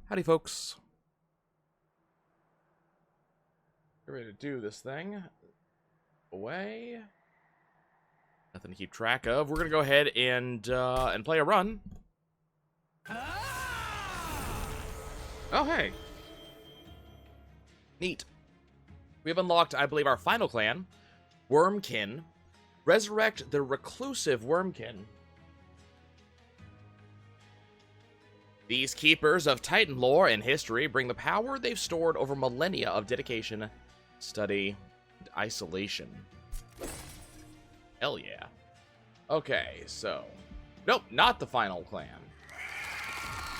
Howdy, folks. Get ready to do this thing. Away. Nothing to keep track of. We're gonna go ahead and play a run. Oh, hey. Neat. We have unlocked, I believe, our final clan, Wurmkin. Resurrect the reclusive Wurmkin. These keepers of Titan lore and history bring the power they've stored over millennia of dedication, study, and isolation. Hell yeah. Okay, so... Nope, not the final clan.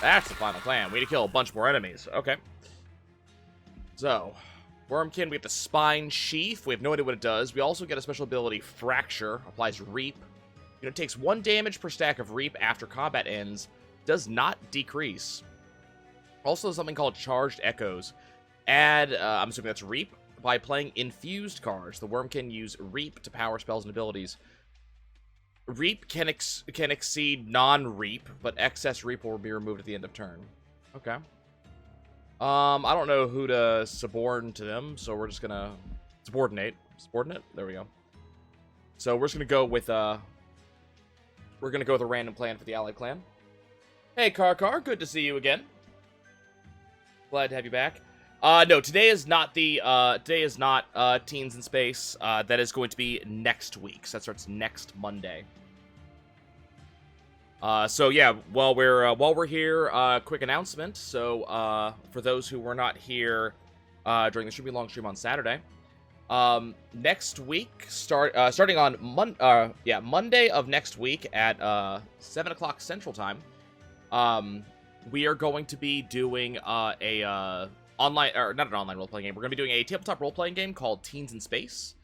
That's the final clan. We need to kill a bunch more enemies. Okay. So, Wurmkin, we get the Spine Sheath. We have no idea what it does. We also get a special ability, Fracture. Applies Reap. It takes 1 damage per stack of Reap after combat ends. Does not decrease. Also, something called Charged Echoes. Add, I'm assuming that's Reap, by playing infused cards. The Wurmkin use Reap to power spells and abilities. Reap can exceed non-Reap, but excess Reap will be removed at the end of turn. Okay. I don't know who to suborn to them, so we're just gonna subordinate. Subordinate? There we go. So we're just gonna go with a random clan for the allied clan. Hey, Karkar, good to see you again. Glad to have you back. No, today is not Teens in Space. That is going to be next week. So that starts next Monday. So yeah, while we're here, quick announcement. So for those who were not here during the stream, long stream on Saturday, next week starting on Monday of next week at 7 o'clock Central Time. We are going to be doing not an online role-playing game. We're going to be doing a tabletop role-playing game called Teens in Space.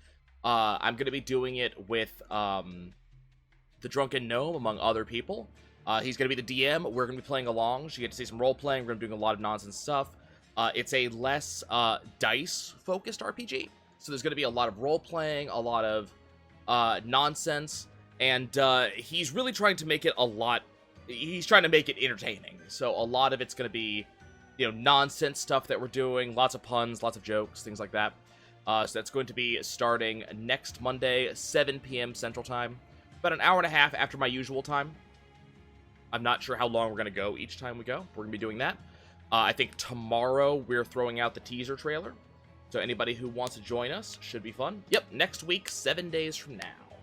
I'm going to be doing it with the Drunken Gnome, among other people. He's going to be the DM. We're going to be playing along, so you get to see some role-playing. We're going to be doing a lot of nonsense stuff. It's a less dice-focused RPG, so there's going to be a lot of role-playing, a lot of nonsense, and he's really trying to make it He's trying to make it entertaining. So a lot of it's going to be, nonsense stuff that we're doing. Lots of puns, lots of jokes, things like that. So that's going to be starting next Monday, 7 p.m. Central Time. About an hour and a half after my usual time. I'm not sure how long we're going to go each time we go. We're going to be doing that. I think tomorrow we're throwing out the teaser trailer. So anybody who wants to join us should be fun. Yep, next week, 7 days from now.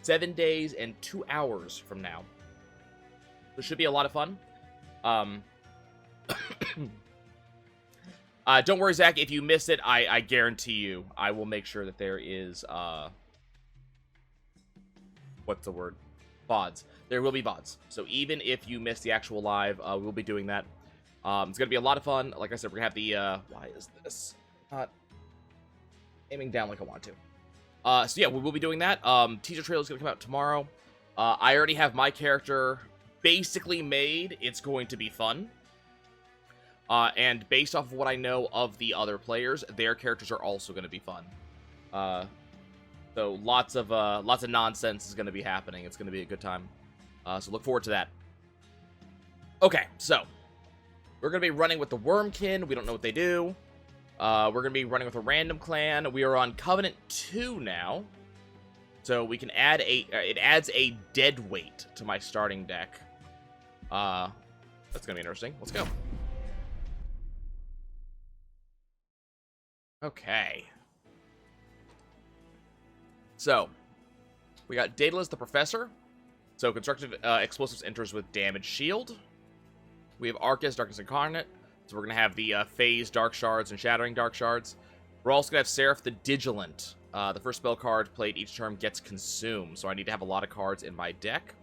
7 days and 2 hours from now. It should be a lot of fun. Don't worry, Zach. If you miss it, I guarantee you, I will make sure that there is, what's the word? VODs. There will be VODs. So even if you miss the actual live, we'll be doing that. It's going to be a lot of fun. Like I said, we're going to have the, why is this not aiming down like I want to? So yeah, we will be doing that. Teaser trailer is going to come out tomorrow. I already have my character basically made. It's going to be fun. And based off of what I know of the other players, their characters are also going to be fun. So lots of nonsense is going to be happening. It's going to be a good time. So look forward to that. Okay, so we're going to be running with the Wurmkin. We don't know what they do. We're going to be running with a random clan. We are on Covenant 2 now. So we can add it adds a dead weight to my starting deck. That's gonna be interesting. Let's go. Okay. So we got Daedalus the Professor. So constructed explosives enters with damage shield. We have Arcus, Darkness Incarnate. So we're gonna have the Phase Dark Shards and Shattering Dark Shards. We're also gonna have Seraph the Digilant. The first spell card played each turn gets consumed, so I need to have a lot of cards in my deck.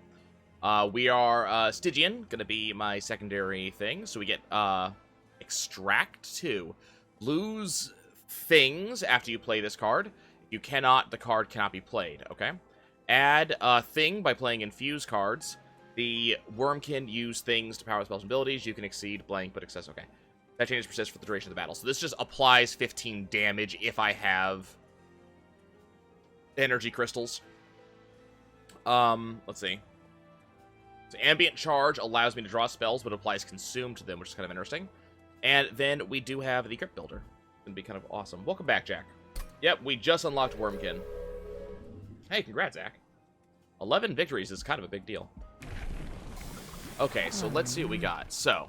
We are Stygian, gonna be my secondary thing, so we get Extract 2. Lose things after you play this card. If you cannot, the card cannot be played, okay? Add a thing by playing infuse cards. The Wurmkin use things to power spells and abilities. You can exceed blank, but excess, okay. That changes persist for the duration of the battle. So this just applies 15 damage if I have energy crystals. Let's see. So ambient charge allows me to draw spells, but applies consume to them, which is kind of interesting. And then we do have the Crypt Builder. It'd be kind of awesome. Welcome back, Jack. Yep, we just unlocked Wurmkin. Hey, congrats, Zach. 11 victories is kind of a big deal. Okay, so let's see what we got. So,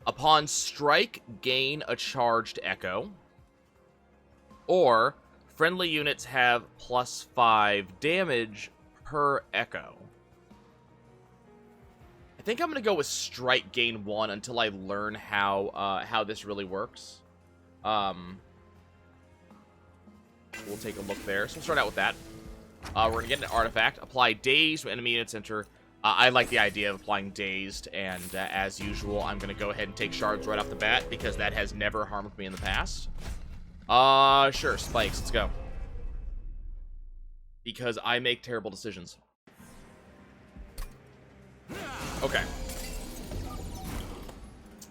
upon strike, gain a charged echo. Or, friendly units have +5 damage per echo. I think I'm going to go with strike, gain 1 until I learn how this really works. We'll take a look there. So we'll start out with that. We're going to get an artifact. Apply Dazed when enemy units enter. I like the idea of applying Dazed, and as usual, I'm going to go ahead and take shards right off the bat, because that has never harmed me in the past. Sure, spikes, let's go. Because I make terrible decisions. Okay.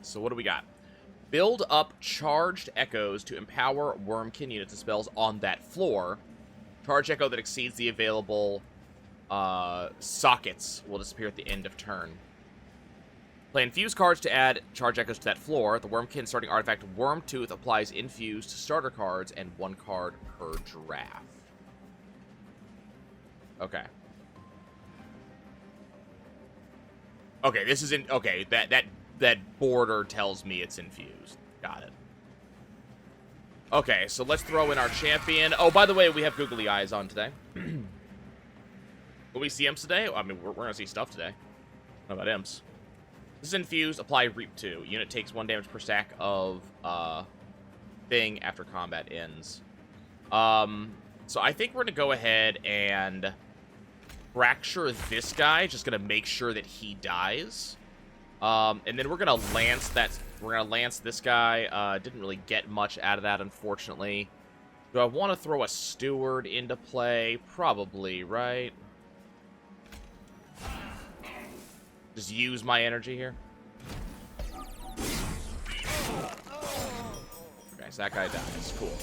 So what do we got? Build up charged echoes to empower Wurmkin units and spells on that floor. Charged echo that exceeds the available sockets will disappear at the end of turn. Play infused cards to add charged echoes to that floor. The Wurmkin starting artifact Wormtooth applies infused to starter cards and 1 card per draft. Okay. Okay, this isn't... Okay, that border tells me it's infused. Got it. Okay, so let's throw in our champion. Oh, by the way, we have googly eyes on today. Will we see imps today? I mean, we're going to see stuff today. How about imps? This is infused. Apply Reap 2. Unit takes 1 damage per stack of thing after combat ends. So I think we're going to go ahead and fracture this guy. Just going to make sure that he dies. And then we're going to lance that. We're going to lance this guy. Didn't really get much out of that, unfortunately. Do I want to throw a steward into play? Probably, right? Just use my energy here. Okay, so that guy dies. Cool.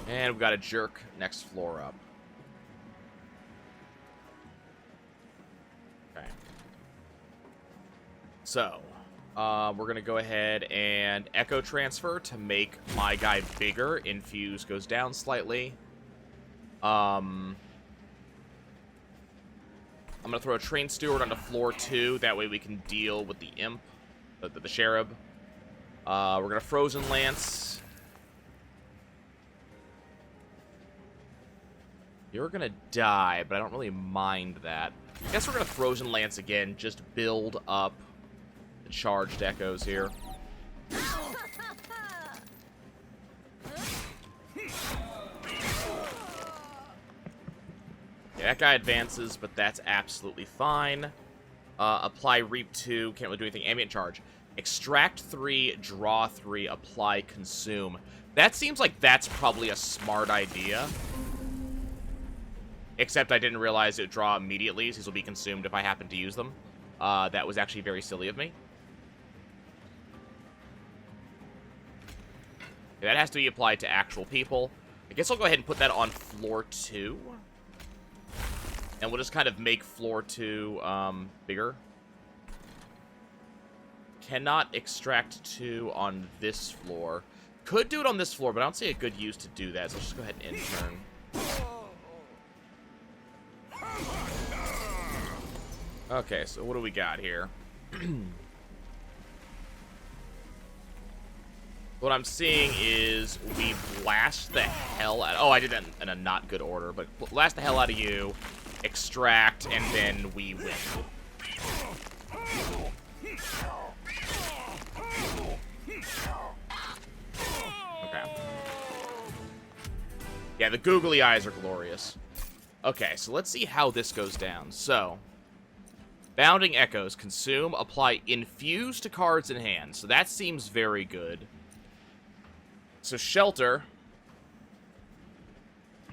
And we've got a jerk next floor up. Okay. So, we're going to go ahead and echo transfer to make my guy bigger. Infuse goes down slightly. I'm going to throw a train steward onto floor 2. That way we can deal with the imp, the cherub. We're going to frozen lance. You're going to die, but I don't really mind that. I guess we're going to frozen lance again. Just build up the charged echoes here. Okay, that guy advances, but that's absolutely fine. Apply Reap 2. Can't really do anything. Ambient charge. Extract 3, draw 3, apply consume. That seems like that's probably a smart idea. Except I didn't realize it would draw immediately, so these will be consumed if I happen to use them. That was actually very silly of me. Okay, that has to be applied to actual people. I guess I'll go ahead and put that on floor 2. And we'll just kind of make floor 2 bigger. Cannot extract 2 on this floor. Could do it on this floor, but I don't see a good use to do that, so let's just go ahead and end turn. Okay, so what do we got here? What I'm seeing is we blast the hell out... Oh, I did that in a not good order, but blast the hell out of you, extract, and then we win. Okay. Yeah, the googly eyes are glorious. Okay, so let's see how this goes down. So, Bounding Echoes. Consume. Apply Infuse to cards in hand. So that seems very good. So, Shelter.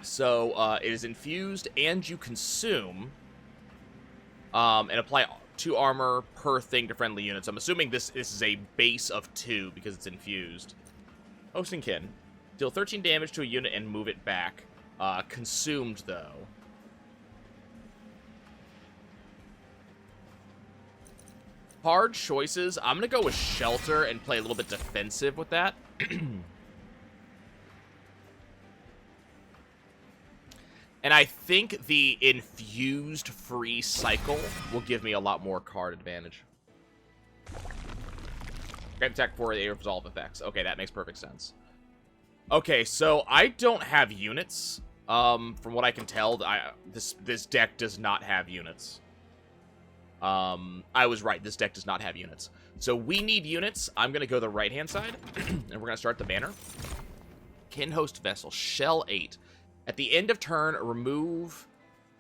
So, it is infused and you consume. And apply 2 armor per thing to friendly units. I'm assuming this is a base of 2 because it's infused. Host and Kin. Deal 13 damage to a unit and move it back. Consumed, though. Hard choices. I'm going to go with Shelter and play a little bit defensive with that. And I think the infused free cycle will give me a lot more card advantage. Grant attack for the resolve effects. Okay, that makes perfect sense. Okay, so I don't have units. From what I can tell, this deck does not have units. I was right. This deck does not have units. So we need units. I'm going to go the right-hand side, and we're going to start the banner. Kinhost Vessel, Shell 8. At the end of turn, remove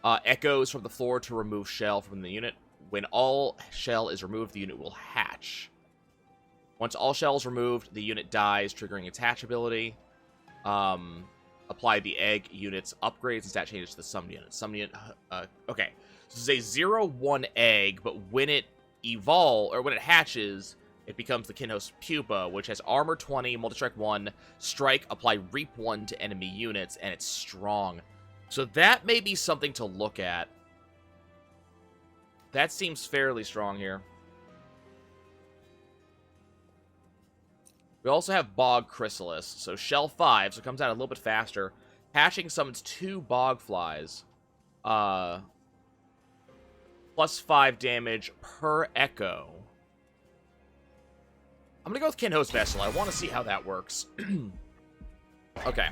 echoes from the floor to remove shell from the unit. When all shell is removed, the unit will hatch. Once all shell is removed, the unit dies, triggering its hatch ability. Apply the egg unit's upgrades and stat changes to the summoned unit. Summoned unit, okay. So this is a 0/1 egg, but when it when it hatches, it becomes the Kinhost Pupa, which has armor 20, multi-strike 1, strike, apply reap 1 to enemy units, and it's strong. So that may be something to look at. That seems fairly strong here. We also have Bog Chrysalis, so Shell 5, so it comes out a little bit faster. Hatching summons 2 Bog Flies. Plus 5 damage per echo. I'm going to go with Kinhost Vessel. I want to see how that works. Okay.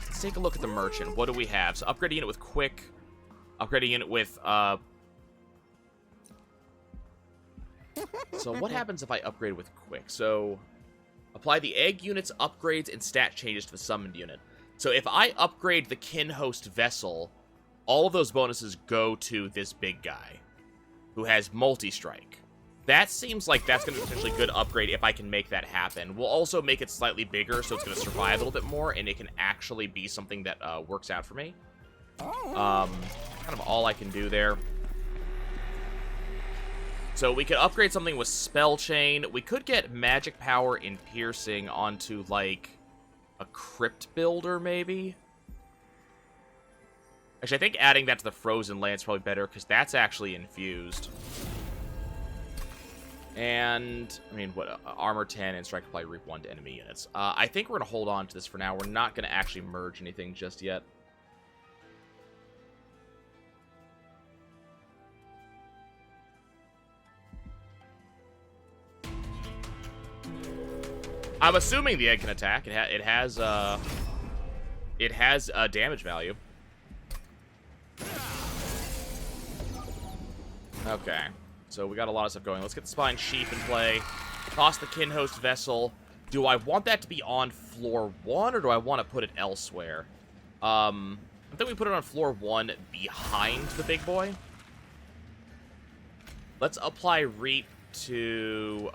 Let's take a look at the Merchant. What do we have? So upgrade a unit with Quick. Upgrade a unit with... So what happens if I upgrade with Quick? So apply the egg unit's upgrades and stat changes to the summoned unit. So if I upgrade the Kinhost Vessel, all of those bonuses go to this big guy who has multi-strike. That seems like that's going to be a potentially good upgrade if I can make that happen. We'll also make it slightly bigger so it's going to survive a little bit more, and it can actually be something that works out for me. Kind of all I can do there. So we could upgrade something with Spell Chain. We could get Magic Power in Piercing onto, like, a Crypt Builder, maybe? Actually, I think adding that to the Frozen Land is probably better, because that's actually infused. And, I mean, what, armor 10 and strike apply reap 1 to enemy units. I think we're going to hold on to this for now. We're not going to actually merge anything just yet. I'm assuming the egg can attack. It has damage value. Okay. So we got a lot of stuff going. Let's get the Spine Sheep in play. Toss the Kinhost Vessel. Do I want that to be on floor 1, or do I want to put it elsewhere? I think we put it on floor 1 behind the big boy. Let's apply Reap to,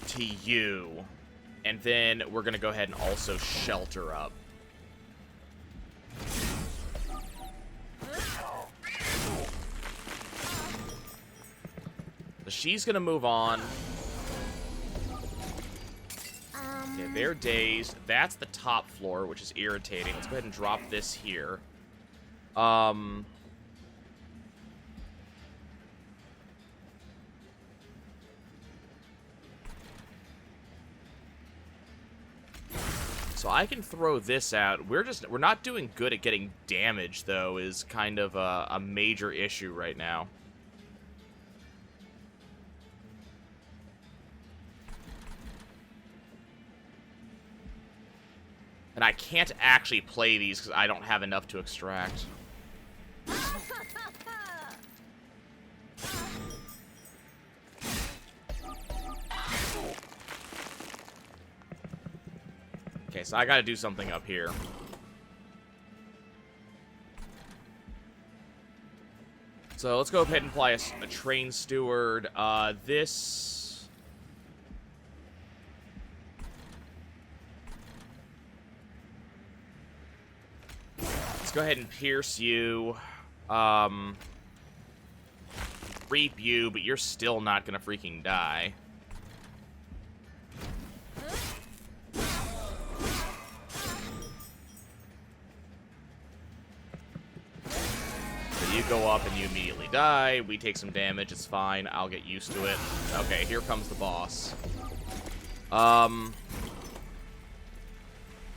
to you. And then we're going to go ahead and also shelter up. So she's going to move on. Okay, they're dazed. That's the top floor, which is irritating. Let's go ahead and drop this here. So I can throw this out. We're not doing good at getting damage, though, is kind of a major issue right now. And I can't actually play these because I don't have enough to extract. Okay, so I gotta do something up here. So let's go ahead and apply a Train Steward. This... Let's go ahead and pierce you. Reap you, but you're still not gonna freaking die. You go up and you immediately die. We take some damage. It's fine. I'll get used to it. Okay, here comes the boss.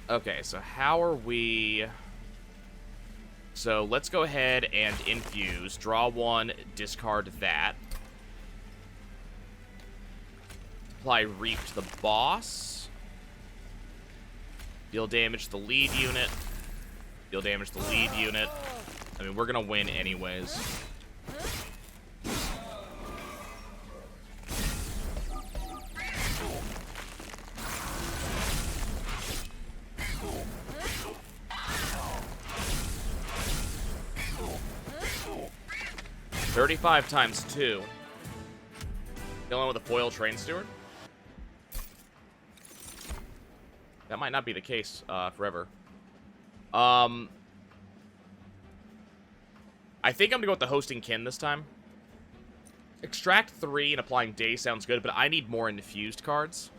Okay, so how are we... So let's go ahead and infuse. Draw one, discard that. Apply Reap to the boss. Deal damage to the lead unit. Deal damage to the lead unit. I mean, we're gonna win anyways. $35 times 2. Killing with a foil train steward? That might not be the case forever. I think I'm gonna go with the hosting kin this time. Extract 3 and applying day sounds good, but I need more infused cards.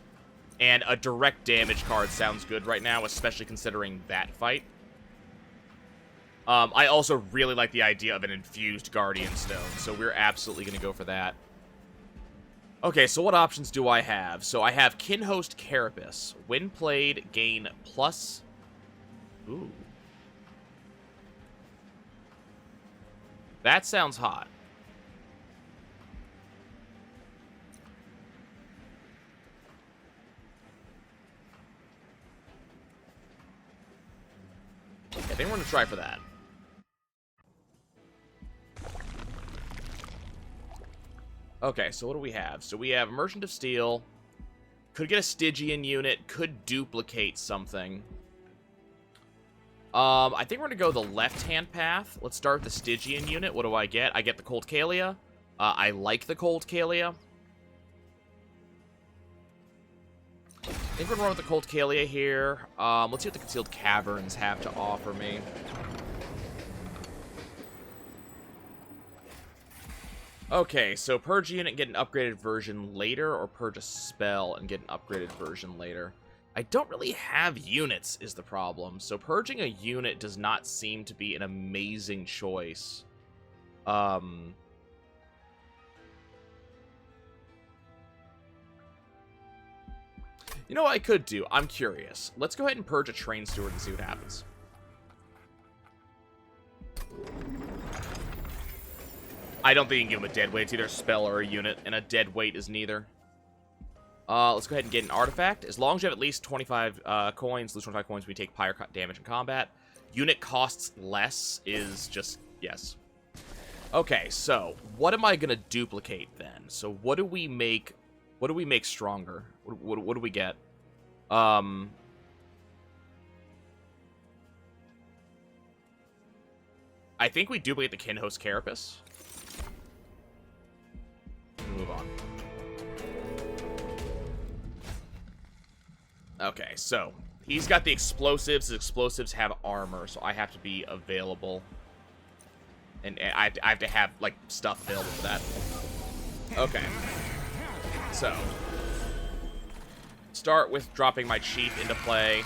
And a direct damage card sounds good right now, especially considering that fight. I also really like the idea of an infused Guardian Stone, so we're absolutely gonna go for that. Okay, so what options do I have? So I have Kinhost Carapace. When played, gain plus... Ooh. That sounds hot. Okay, I think we're going to try for that. Okay, so what do we have? So we have Merchant of Steel. Could get a Stygian unit. Could duplicate something. I think we're going to go the left-hand path. Let's start with the Stygian unit. What do I get? I get the Cold Kalia. I like the Cold Kalia. I think we're going to run with the Cold Kalia here. Let's see what the Concealed Caverns have to offer me. Okay, so Purge unit, get an upgraded version later, or Purge a spell and get an upgraded version later. I don't really have units, is the problem. So purging a unit does not seem to be an amazing choice. You know what I could do? I'm curious. Let's go ahead and purge a train steward and see what happens. I don't think you can give him a dead weight. It's either a spell or a unit, and a dead weight is neither. Let's go ahead and get an artifact. As long as you have at least 25 coins, lose 25 coins when you take Pyre damage in combat. Unit costs less is just, yes. Okay, so what am I going to duplicate then? So what do we make stronger? What do we get? I think we duplicate the Kinhost Carapace. Move on. Okay, so he's got the explosives. His explosives have armor, so I have to be available. And I have to have, like, stuff available for that. Okay. So, start with dropping my chief into play.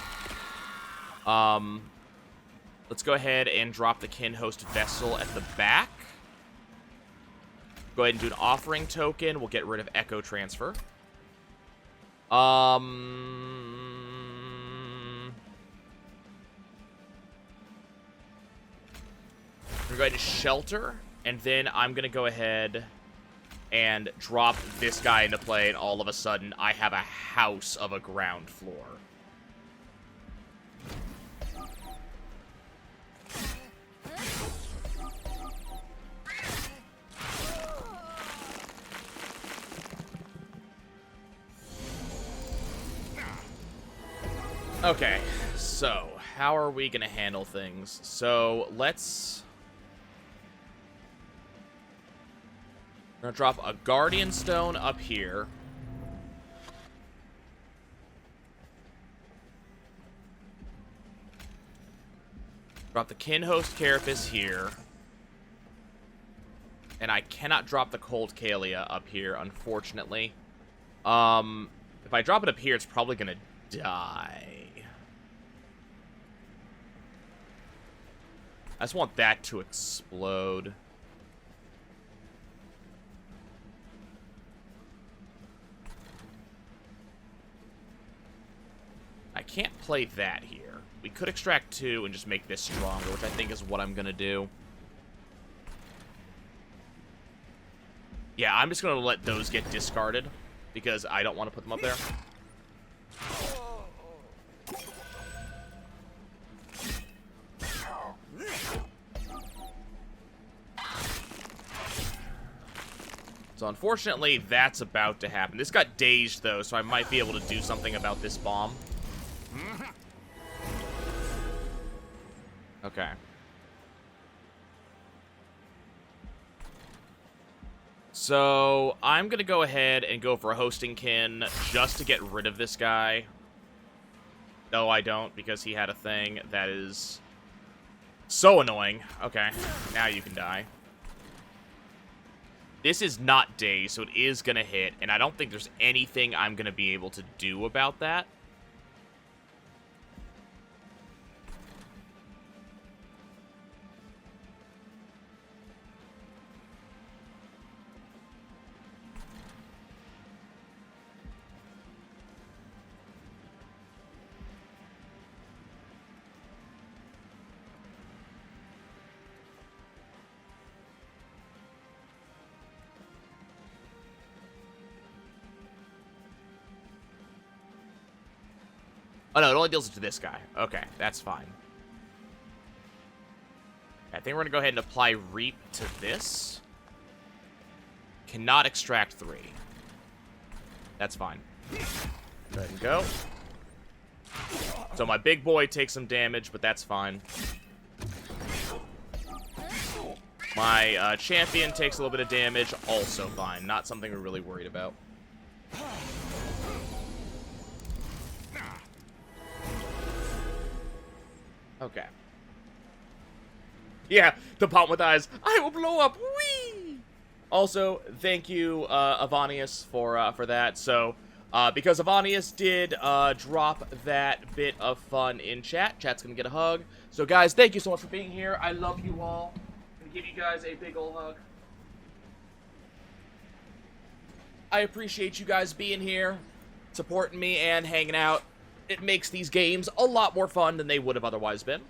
Let's go ahead and drop the Kinhost Vessel at the back. Go ahead and do an offering token. We'll get rid of Echo Transfer. We're gonna go ahead and shelter, and then I'm gonna go ahead and drop this guy into play, and all of a sudden I have a house of a ground floor. Okay, so how are we gonna handle things? So let's... We're gonna drop a Guardian Stone up here. Drop the Kinhost Carapace here. And I cannot drop the Cold Kalia up here, unfortunately. If I drop it up here, it's probably gonna die. I just want that to explode. can't play that here. We could extract 2 and just make this stronger, which I think is what I'm going to do. Yeah, I'm just going to let those get discarded because I don't want to put them up there. So unfortunately, that's about to happen. This got dazed, though, so I might be able to do something about this bomb. Okay. So I'm going to go ahead and go for a hosting kin just to get rid of this guy. No, I don't, because he had a thing that is so annoying. Okay, now you can die. This is not dazed, so it is going to hit, and I don't think there's anything I'm going to be able to do about that. Oh, no, it only deals it to this guy. Okay, that's fine. I think we're going to go ahead and apply Reap to this. Cannot extract 3. That's fine. Go ahead and go. So my big boy takes some damage, but that's fine. My champion takes a little bit of damage, also fine. Not something we're really worried about. Okay. Yeah, the bomb with eyes. I will blow up. Whee! Also, thank you, Avanius, for that. So, because Avanius did drop that bit of fun in chat, chat's gonna get a hug. So, guys, thank you so much for being here. I love you all. I'm gonna give you guys a big ol' hug. I appreciate you guys being here, supporting me, and hanging out. It makes these games a lot more fun than they would have otherwise been.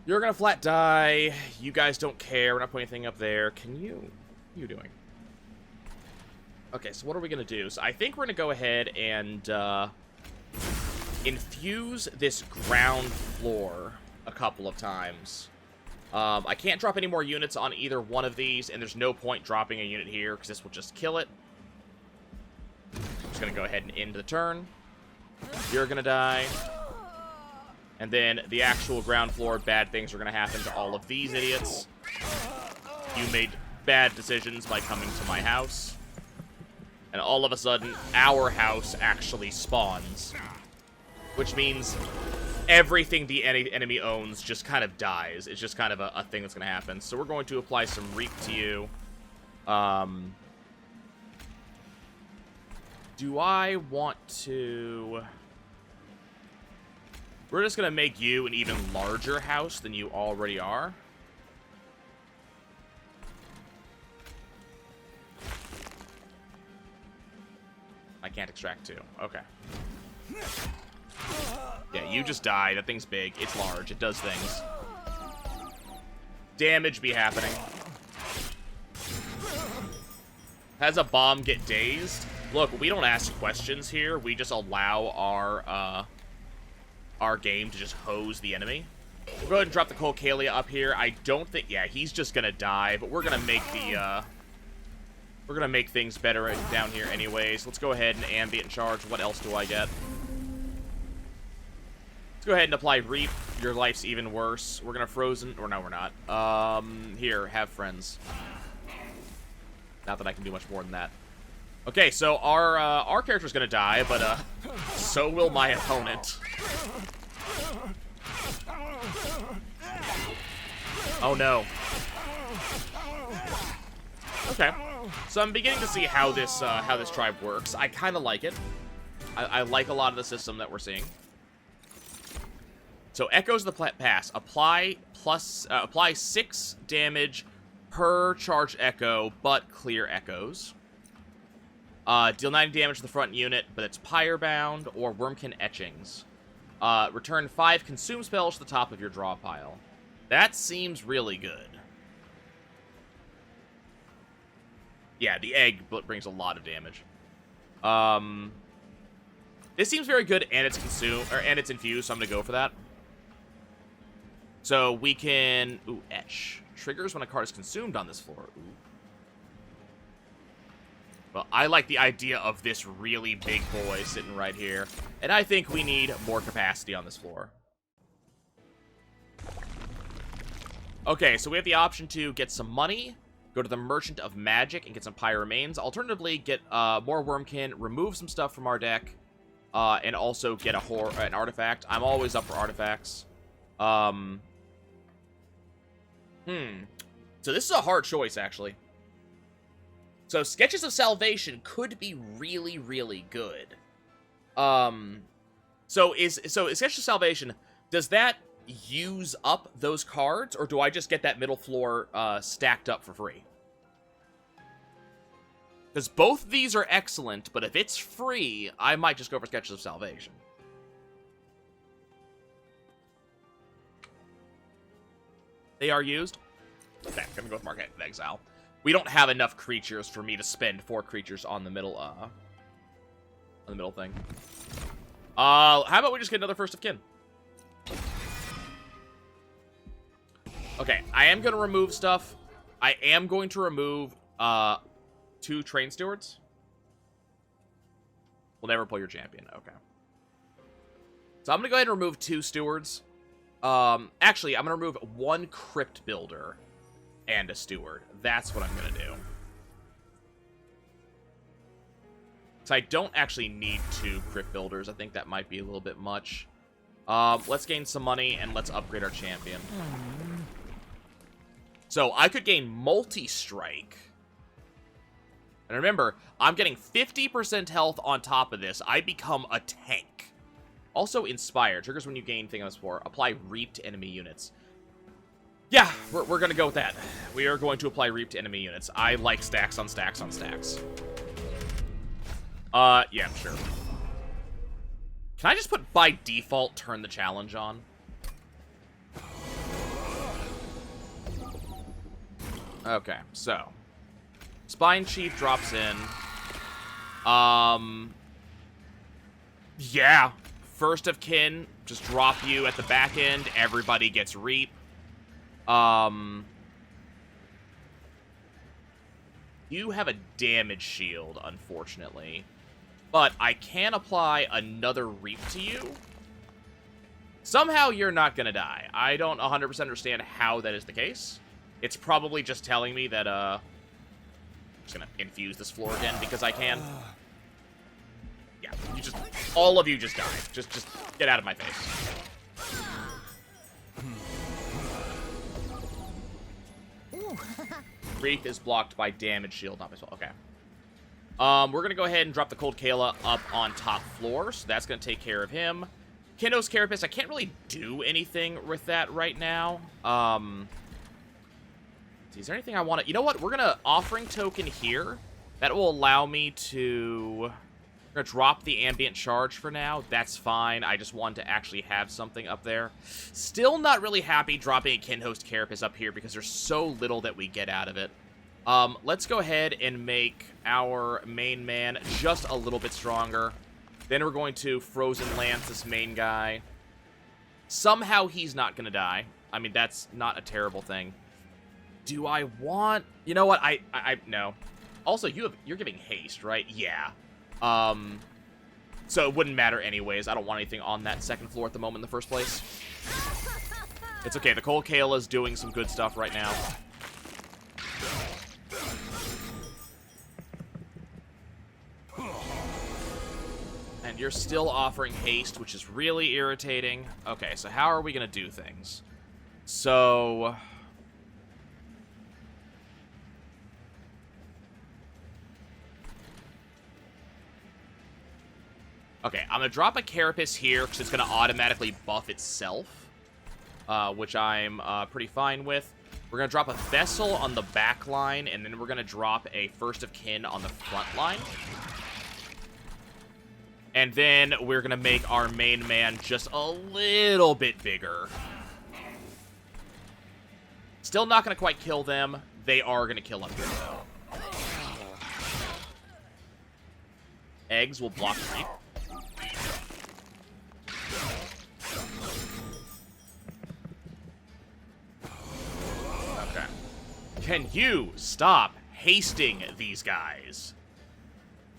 You're gonna flat die. You guys don't care. We're not putting anything up there. Can you? What are you doing? Okay, so what are we gonna do? So I think we're gonna go ahead and infuse this ground floor a couple of times. I can't drop any more units on either one of these, and there's no point dropping a unit here because this will just kill it. Just gonna go ahead and end the turn. You're gonna die. And then the actual ground floor, bad things are gonna happen to all of these idiots. You made bad decisions by coming to my house. And all of a sudden, our house actually spawns. Which means everything the enemy owns just kind of dies. It's just kind of a thing that's gonna happen. So we're going to apply some Reap to you. Do I want to... We're just going to make you an even larger house than you already are. I can't extract 2. Okay. Yeah, you just die. That thing's big. It's large. It does things. Damage be happening. Has a bomb get dazed? Look, we don't ask questions here. We just allow our game to just hose the enemy. We'll go ahead and drop the Colcalia up here. I don't think... Yeah, he's just gonna die, but we're gonna make the... we're gonna make things better down here anyways. Let's go ahead and ambient charge. What else do I get? Let's go ahead and apply Reap. Your life's even worse. We're gonna frozen... Or no, we're not. Here, have friends. Not that I can do much more than that. Okay, so our character's gonna die, but so will my opponent. Oh no. Okay, so I'm beginning to see how this tribe works. I kind of like it. I like a lot of the system that we're seeing. So echoes the pass. Apply 6 damage per charged echo, but clear echoes. Deal 90 damage to the front unit, but it's Pyre bound or Wurmkin etchings. Return 5 consume spells to the top of your draw pile. That seems really good. Yeah, the egg brings a lot of damage. This seems very good, and it's and it's infused, so I'm gonna go for that. So we can etch triggers when a card is consumed on this floor. Ooh. Well, I like the idea of this really big boy sitting right here, and I think we need more capacity on this floor. Okay, so we have the option to get some money, go to the Merchant of Magic and get some Pyre remains. Alternatively, get more Wurmkin, remove some stuff from our deck, and also get an artifact. I'm always up for artifacts. So this is a hard choice, actually. So Sketches of Salvation could be really, really good. So Sketches of Salvation, does that use up those cards, or do I just get that middle floor stacked up for free? Because both of these are excellent, but if it's free, I might just go for Sketches of Salvation. They are used. Okay, I'm gonna go with Market of Exile. We don't have enough creatures for me to spend 4 creatures on the middle thing. How about we just get another First of Kin? Okay, I am gonna remove stuff. I am going to remove 2 Train Stewards. We'll never pull your champion. Okay. So I'm gonna go ahead and remove 2 stewards. Actually, I'm gonna remove 1 Crypt Builder and a steward. That's what I'm gonna do. So I don't actually need 2 Crypt Builders. I think that might be a little bit much. Let's gain some money and let's upgrade our champion. So I could gain multi-strike. And remember, I'm getting 50% health on top of this. I become a tank. Also, Inspire. Triggers when you gain thing on this floor. Apply Reap to enemy units. Yeah, we're going to go with that. We are going to apply Reap to enemy units. I like stacks on stacks on stacks. Yeah, sure. Can I just put by default turn the challenge on? Okay, so Spine Chief drops in. Yeah. First of Kin, just drop you at the back end. Everybody gets Reap. You have a damage shield, unfortunately. But I can apply another Reap to you. Somehow you're not gonna die. I don't 100% understand how that is the case. It's probably just telling me that, I'm just gonna infuse this floor again because I can. Yeah, all of you just died. Just get out of my face. Reap is blocked by damage shield, not by spell. Okay. We're gonna go ahead and drop the Cold Kayla up on top floor, so that's gonna take care of him. Kindo's Carapace, I can't really do anything with that right now. Is there anything I want to... You know what? We're gonna Offering Token here. That will allow me to... We're gonna drop the Ambient Charge for now. That's fine. I just wanted to actually have something up there. Still not really happy dropping a Kinhost Carapace up here because there's so little that we get out of it. Let's go ahead and make our main man just a little bit stronger. Then we're going to Frozen Lance this main guy. Somehow he's not gonna die. I mean, that's not a terrible thing. Do I want... You know what? No. Also, you're giving haste, right? Yeah. So it wouldn't matter anyways. I don't want anything on that second floor at the moment in the first place. It's okay. The Cold Kayla's doing some good stuff right now. And you're still offering haste, which is really irritating. Okay, so how are we going to do things? So... Okay, I'm going to drop a Carapace here because it's going to automatically buff itself, which I'm pretty fine with. We're going to drop a Vessel on the back line, and then we're going to drop a First of Kin on the front line. And then we're going to make our main man just a little bit bigger. Still not going to quite kill them. They are going to kill up here, though. Eggs will block creep. Okay. Can you stop hasting these guys?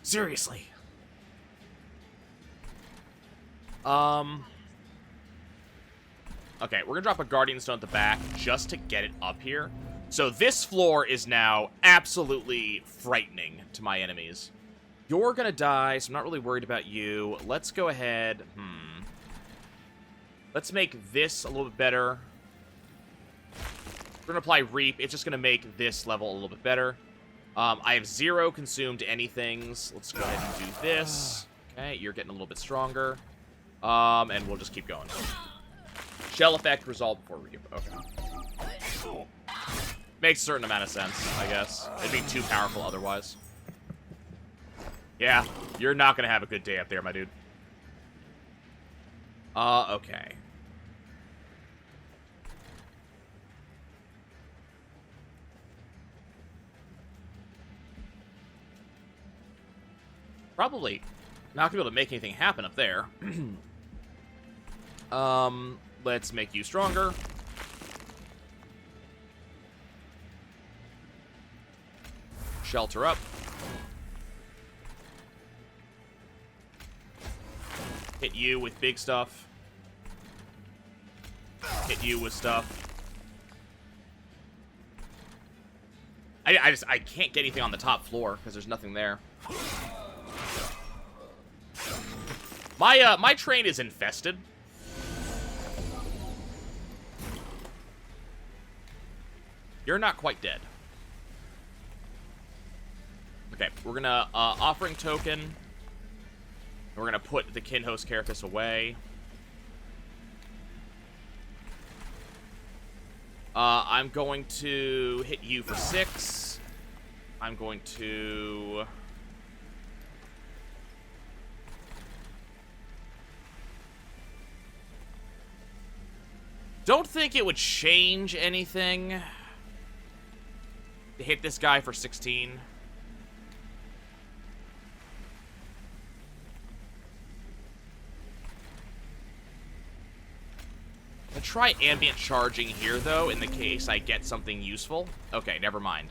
Seriously. Okay, we're gonna drop a Guardian Stone at the back just to get it up here. So this floor is now absolutely frightening to my enemies. You're gonna die, so I'm not really worried about you. Let's go ahead. Let's make this a little bit better. We're gonna apply Reap. It's just gonna make this level a little bit better. I have 0 consumed anythings. Let's go ahead and do this. Okay, you're getting a little bit stronger. And we'll just keep going. Shell effect resolved before Reap. Okay. Makes a certain amount of sense, I guess. It'd be too powerful otherwise. Yeah, you're not gonna have a good day up there, my dude. Okay. Probably not gonna be able to make anything happen up there. Let's make you stronger. Shelter up. Hit you with big stuff. Hit you with stuff. I can't get anything on the top floor because there's nothing there. My train is infested. You're not quite dead. Okay, we're gonna offering token. We're gonna put the Kinhost Carapace away. I'm going to hit you for 6. I'm going to... Don't think it would change anything to hit this guy for 16. I'll try ambient charging here, though, in the case I get something useful. Okay, never mind.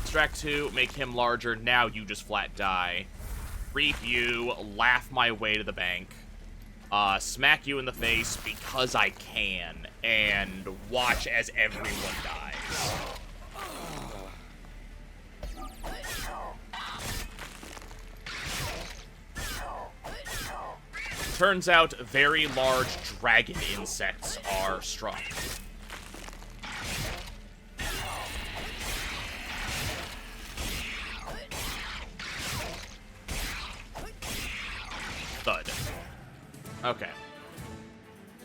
Extract 2, make him larger. Now you just flat die. Reap you, laugh my way to the bank. Smack you in the face because I can, and watch as everyone dies. Turns out very large dragon insects are strong. Thud. Okay.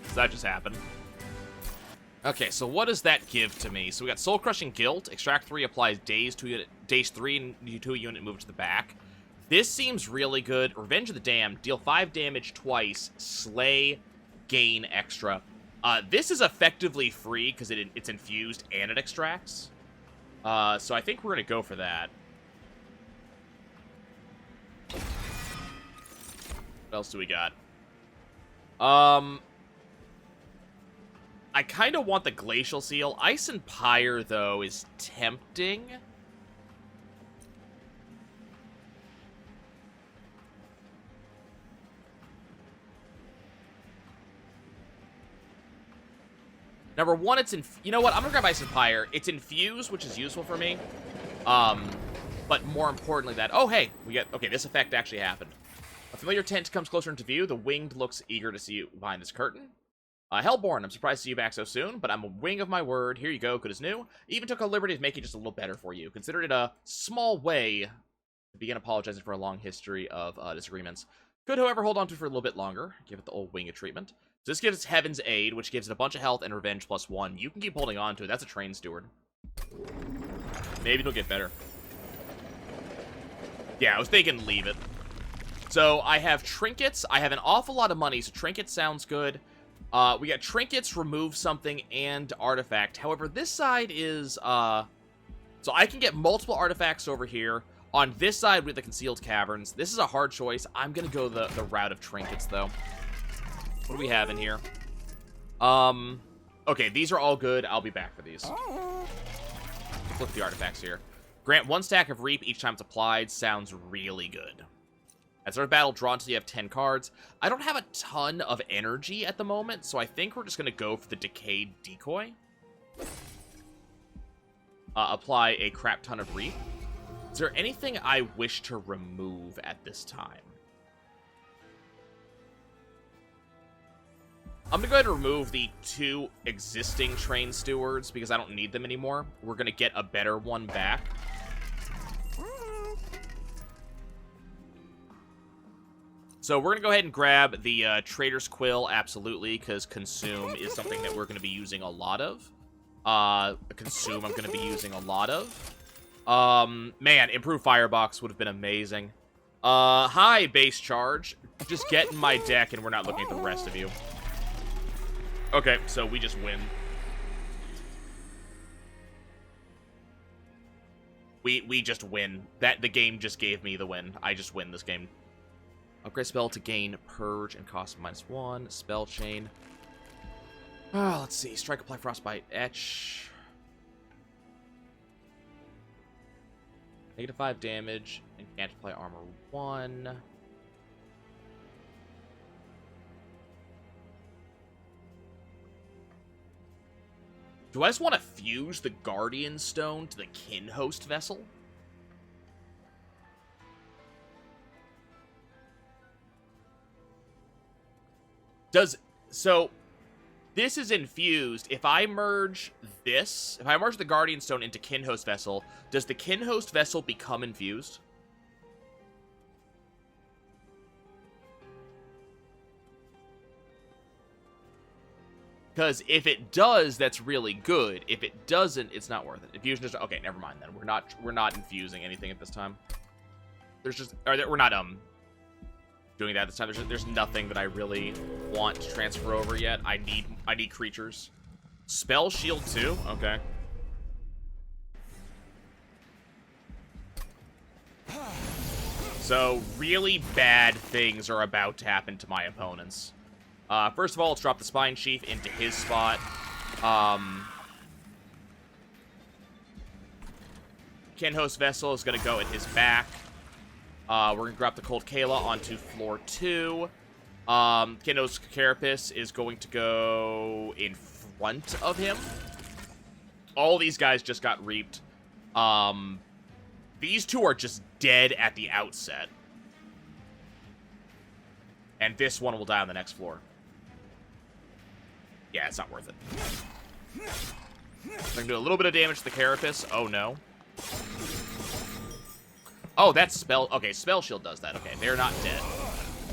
So that just happened. Okay, so what does that give to me? So we got Soul Crushing Guilt. Extract 3 applies Daze 3 to a unit moved to the back. This seems really good. Revenge of the Damned. Deal 5 damage twice. Slay. Gain extra. This is effectively free because it's infused and it extracts. So I think we're going to go for that. What else do we got? I kind of want the Glacial Seal. Ice and Pyre, though, is tempting. Number one, it's in... You know what? I'm gonna grab Ice and Pyre. It's infused, which is useful for me. But more importantly that... Oh, hey! We get... Okay, this effect actually happened. A familiar tent comes closer into view. The winged looks eager to see you behind this curtain. Hellborn, I'm surprised to see you back so soon, but I'm a wing of my word. Here you go, good as new. Even took a liberty of making it just a little better for you. Considered it a small way to begin apologizing for a long history of disagreements. Could, however, hold on to it for a little bit longer. Give it the old wing of treatment. So this gives it Heaven's Aid, which gives it a bunch of health and revenge +1. You can keep holding on to it. That's a train steward. Maybe it'll get better. Yeah, I was thinking leave it. So I have trinkets. I have an awful lot of money, so trinkets sounds good. We got trinkets, remove something, and artifact. However, this side is, so I can get multiple artifacts over here. On this side with the concealed caverns, this is a hard choice. I'm gonna go the route of trinkets, though. What do we have in here? Okay, these are all good. I'll be back for these. Let's look at the artifacts here. Grant 1 stack of Reap each time it's applied. Sounds really good. At start of battle, draw until you have 10 cards. I don't have a ton of energy at the moment, so I think we're just going to go for the Decayed Decoy. Apply a crap ton of Reap. Is there anything I wish to remove at this time? I'm going to go ahead and remove the 2 existing Train Stewards because I don't need them anymore. We're going to get a better one back. So we're going to go ahead and grab the Trader's Quill, absolutely, because Consume is something that we're going to be using a lot of. Consume I'm going to be using a lot of. Man, Improved Firebox would have been amazing. Hi, Base Charge. Just get in my deck and we're not looking at the rest of you. Okay, so we just win. We just win. The game just gave me the win. I just win this game. Upgrade spell to gain Purge and cost -1. Spell chain. Let's see. Strike, apply Frostbite, Etch. -5 damage, and can't apply armor 1. Do I just want to fuse the Guardian Stone to the Kin Host Vessel? So, this is infused. If I merge the Guardian Stone into Kin Host Vessel, does the Kin Host Vessel become infused? Because if it does, that's really good. If it doesn't, it's not worth it. Infusion is okay. Never mind then. We're not infusing anything at this time. We're not doing that this time. There's nothing that I really want to transfer over yet. I need creatures. Spell shield too? Okay. So really bad things are about to happen to my opponents. First of all, let's drop the Spine Chief into his spot. Kin Host Vessel is going to go at his back. We're going to drop the Cold Kayla onto floor 2. Kin Host Carapace is going to go in front of him. All these guys just got reaped. These two are just dead at the outset. And this one will die on the next floor. Yeah, it's not worth it. I can do a little bit of damage to the Carapace. Oh, no. Oh, that's Spell... Okay, Spell Shield does that. Okay, they're not dead.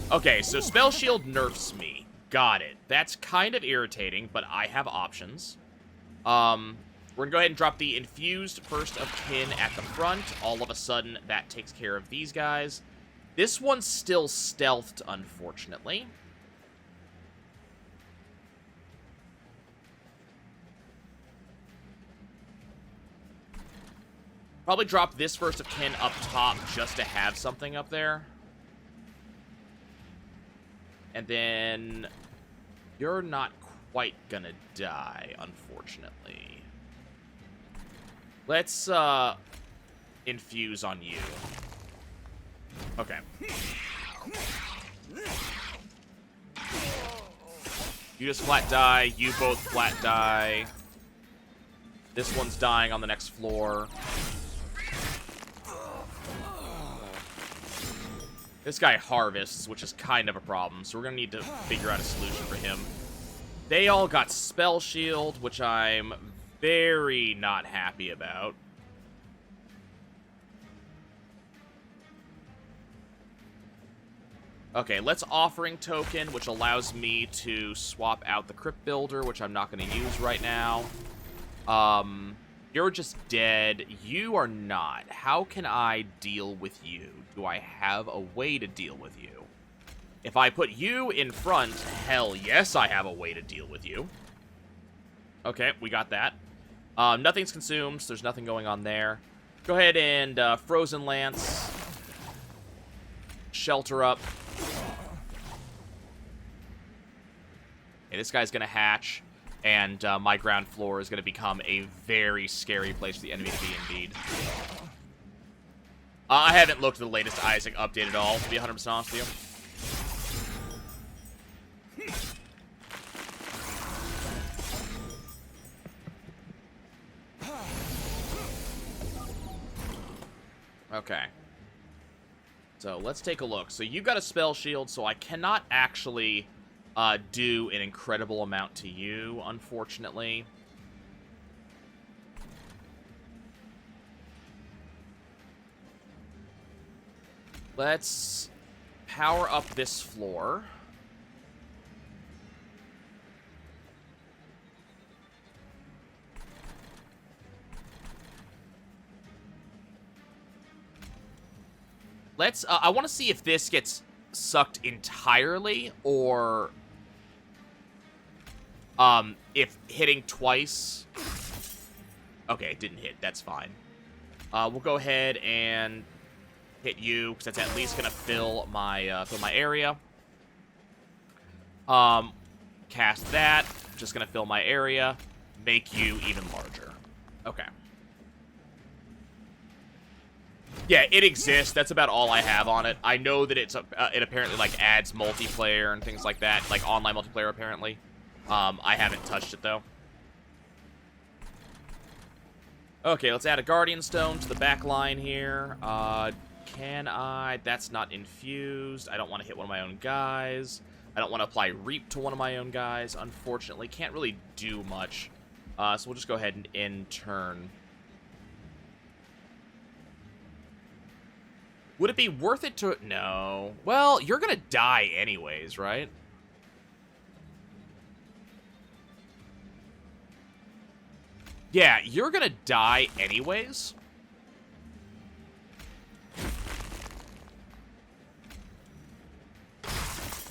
Okay, so Spell Shield nerfs me. Got it. That's kind of irritating, but I have options. We're gonna go ahead and drop the Infused First of Kin at the front. All of a sudden, that takes care of these guys. This one's still stealthed, unfortunately. Probably drop this First of Kin up top just to have something up there. And then you're not quite gonna die, unfortunately. Let's infuse on you. Okay. You just flat die, you both flat die. This one's dying on the next floor. This guy harvests, which is kind of a problem, so we're going to need to figure out a solution for him. They all got Spell Shield, which I'm very not happy about. Okay, let's Offering Token, which allows me to swap out the Crypt Builder, which I'm not going to use right now. You're just dead. You are not. How can I deal with you? Do I have a way to deal with you? If I put you in front, hell yes, I have a way to deal with you. Okay, we got that. Nothing's consumed, so there's nothing going on there. Go ahead and Frozen Lance. Shelter up. Okay, this guy's going to hatch, and my ground floor is going to become a very scary place for the enemy to be indeed. I haven't looked at the latest Isaac update at all, to be 100% honest with you. Okay. So, let's take a look. So, you got a spell shield, so I cannot actually do an incredible amount to you, unfortunately. Let's power up this floor. Let's, I want to see if this gets sucked entirely, or, if hitting twice. Okay, it didn't hit. That's fine. We'll go ahead and hit you, because that's at least going to fill my area. Cast that. Just going to fill my area. Make you even larger. Okay. Yeah, it exists. That's about all I have on it. I know that it's it apparently like adds multiplayer and things like that, like online multiplayer apparently. I haven't touched it though. Okay, let's add a Guardian Stone to the back line here. Can I? That's not infused. I don't want to hit one of my own guys. I don't want to apply Reap to one of my own guys. Unfortunately, can't really do much. So we'll just go ahead and end turn. Would it be worth it to... No. Well, you're gonna die anyways, right? Yeah, you're gonna die anyways.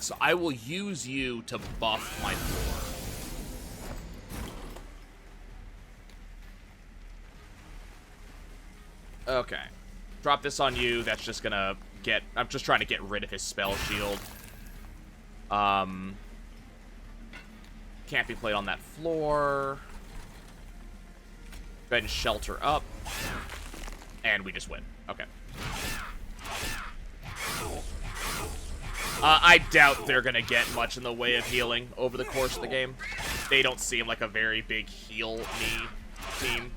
So I will use you to buff my floor. Okay. Drop this on you. That's just gonna get... I'm just trying to get rid of his spell shield. Can't be played on that floor. Go ahead and shelter up. And we just win. Okay. I doubt they're gonna get much in the way of healing over the course of the game. They don't seem like a very big heal me team.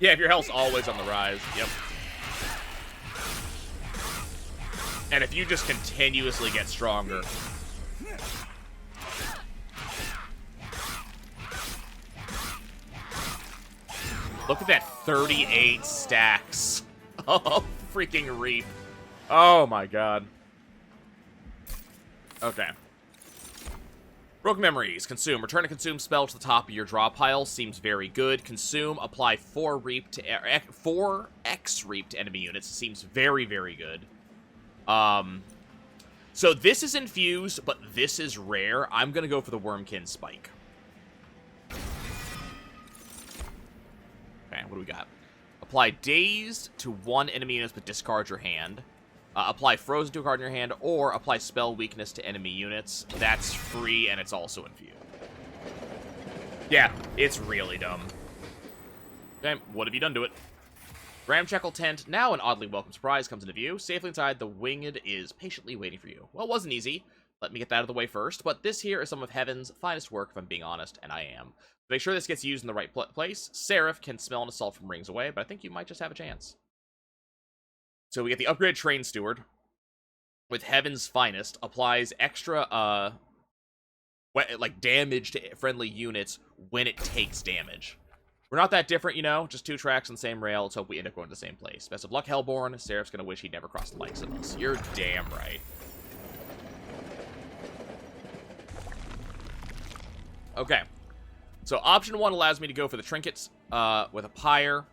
Yeah, if your health's always on the rise, yep. And if you just continuously get stronger. Look at that 38 stacks. Oh, freaking Reap. Oh my god. Okay. Rogue Memories. Consume. Return a consume spell to the top of your draw pile. Seems very good. Consume. Apply 4 Reap to 4x Reap to enemy units. Seems very, very good. So this is infused, but this is rare. I'm gonna go for the Wurmkin Spike. Okay, what do we got? Apply Dazed to 1 enemy unit, but discard your hand. Apply Frozen to a card in your hand, or apply Spell Weakness to enemy units. That's free, and it's also infused. Yeah, it's really dumb. Okay, what have you done to it? Ramshackle Tent, now an oddly welcome surprise, comes into view. Safely inside, the Winged is patiently waiting for you. Well, it wasn't easy. Let me get that out of the way first, but this here is some of Heaven's finest work, if I'm being honest, and I am. To make sure this gets used in the right place, Seraph can smell an assault from rings away, but I think you might just have a chance. So we get the upgrade Train Steward with Heaven's Finest, applies extra, like damage to friendly units when it takes damage. We're not that different, you know? Just 2 tracks on the same rail. Let's hope we end up going to the same place. Best of luck, Hellborn. Seraph's gonna wish he'd never crossed the likes of us. You're damn right. Okay. So option 1 allows me to go for the trinkets with a Pyre.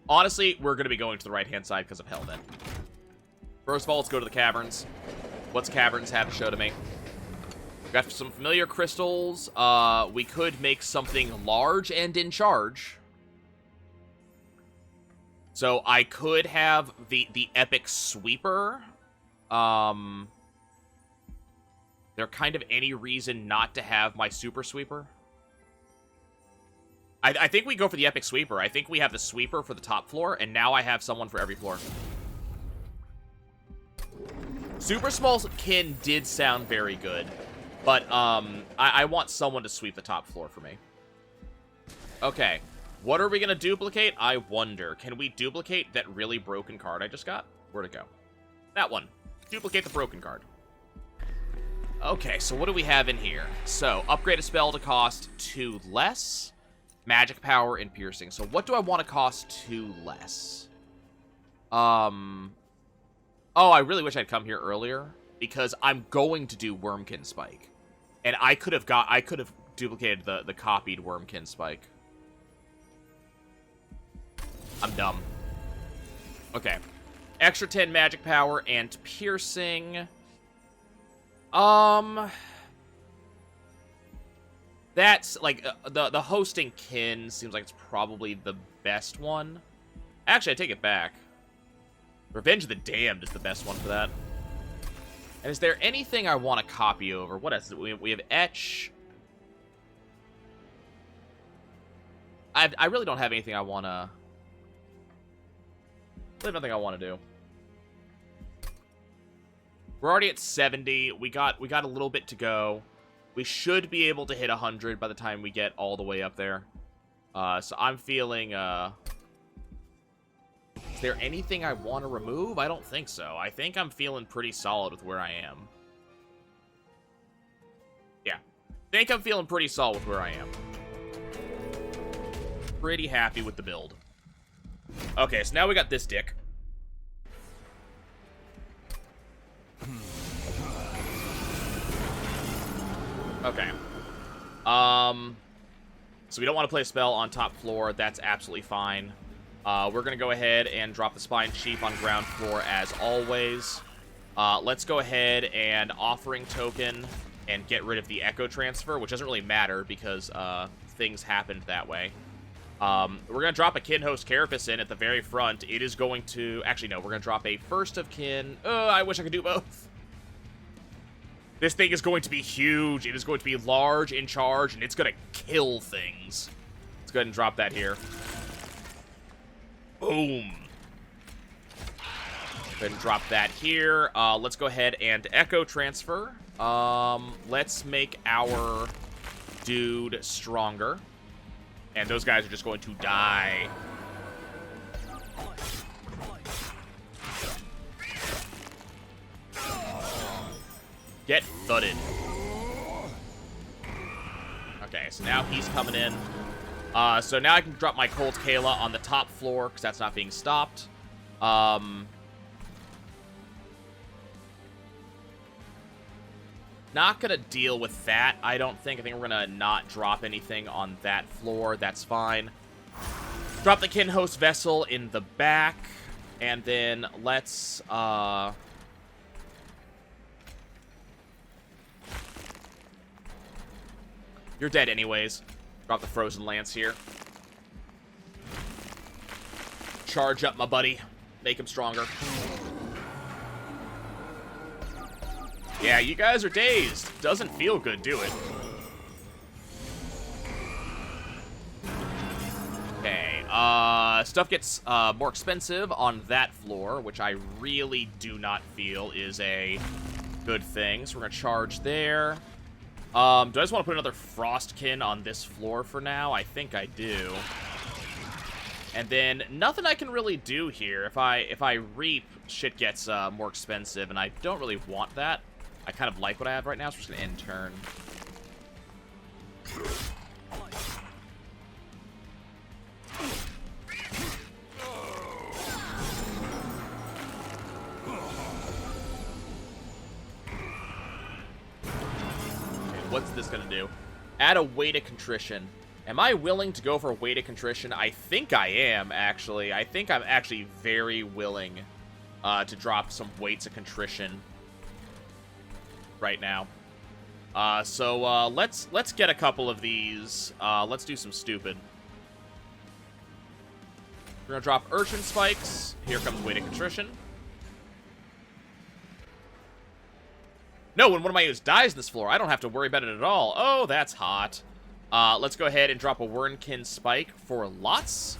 Honestly, we're going to be going to the right-hand side because of Hellden. First of all, let's go to the caverns. What's caverns have to show to me? Got some familiar crystals. We could make something large and in charge. So I could have the epic sweeper. There kind of any reason not to have my super sweeper? I think we go for the epic sweeper. I think we have the sweeper for the top floor, and now I have someone for every floor. Super small kin did sound very good, but I want someone to sweep the top floor for me. Okay, what are we gonna duplicate? I wonder. Can we duplicate that really broken card I just got? Where'd it go? That one. Duplicate the broken card. Okay, so what do we have in here? So, upgrade a spell to cost 2 less. Magic power and piercing. So what do I want to cost 2 less? Oh, I really wish I'd come here earlier, because I'm going to do Wurmkin Spike. And I could have duplicated the copied Wurmkin Spike. I'm dumb. Okay. Extra 10 magic power and piercing. That's, like, the hosting kin seems like it's probably the best one. Actually, I take it back. Revenge of the Damned is the best one for that. And is there anything I want to copy over? What else? We have Etch. I really don't have anything I want to... I have nothing I want to do. We're already at 70. We got a little bit to go. We should be able to hit 100 by the time we get all the way up there. So I'm feeling, is there anything I want to remove? I don't think so. I think I'm feeling pretty solid with where I am. Yeah. I think I'm feeling pretty solid with where I am. Pretty happy with the build. Okay, so now we got this dick. Okay. So we don't want to play a spell on top floor. That's absolutely fine. We're going to go ahead and drop the Spine Chief on ground floor as always. Let's go ahead and Offering Token and get rid of the Echo Transfer, which doesn't really matter because things happened that way. We're going to drop a Kin Host Carapace in at the very front. It is going to... Actually, no. We're going to drop a First of Kin. I wish I could do both. This thing is going to be huge. It is going to be large, in charge, and it's going to kill things. Let's go ahead and drop that here. Boom. Go ahead and drop that here. Let's go ahead and Echo Transfer. Let's make our dude stronger. And those guys are just going to die. Get thudded. Okay, so now he's coming in. So now I can drop my Cold Kayla on the top floor, because that's not being stopped. Not gonna deal with that, I don't think. I think we're gonna not drop anything on that floor. That's fine. Drop the Kin Host Vessel in the back. And then let's, You're dead anyways. Drop the Frozen Lance here. Charge up, my buddy. Make him stronger. Yeah, you guys are dazed. Doesn't feel good, do it? Okay, stuff gets more expensive on that floor, which I really do not feel is a good thing. So we're gonna charge there. Do I just want to put another Frostkin on this floor for now? I think I do. And then nothing I can really do here. If I reap, shit gets more expensive, and I don't really want that. I kind of like what I have right now, so we're just gonna end turn. what's this gonna do? Add a weight of contrition. Am I willing to go for a weight of contrition? I think I am, actually. I think I'm actually very willing to drop some weights of contrition right now. So let's get a couple of these. Let's do some stupid. We're gonna drop urchin spikes. Here comes weight of contrition. No, when one of my units dies in this floor, I don't have to worry about it at all. Oh, that's hot. Let's go ahead and drop a Wurmkin spike for lots.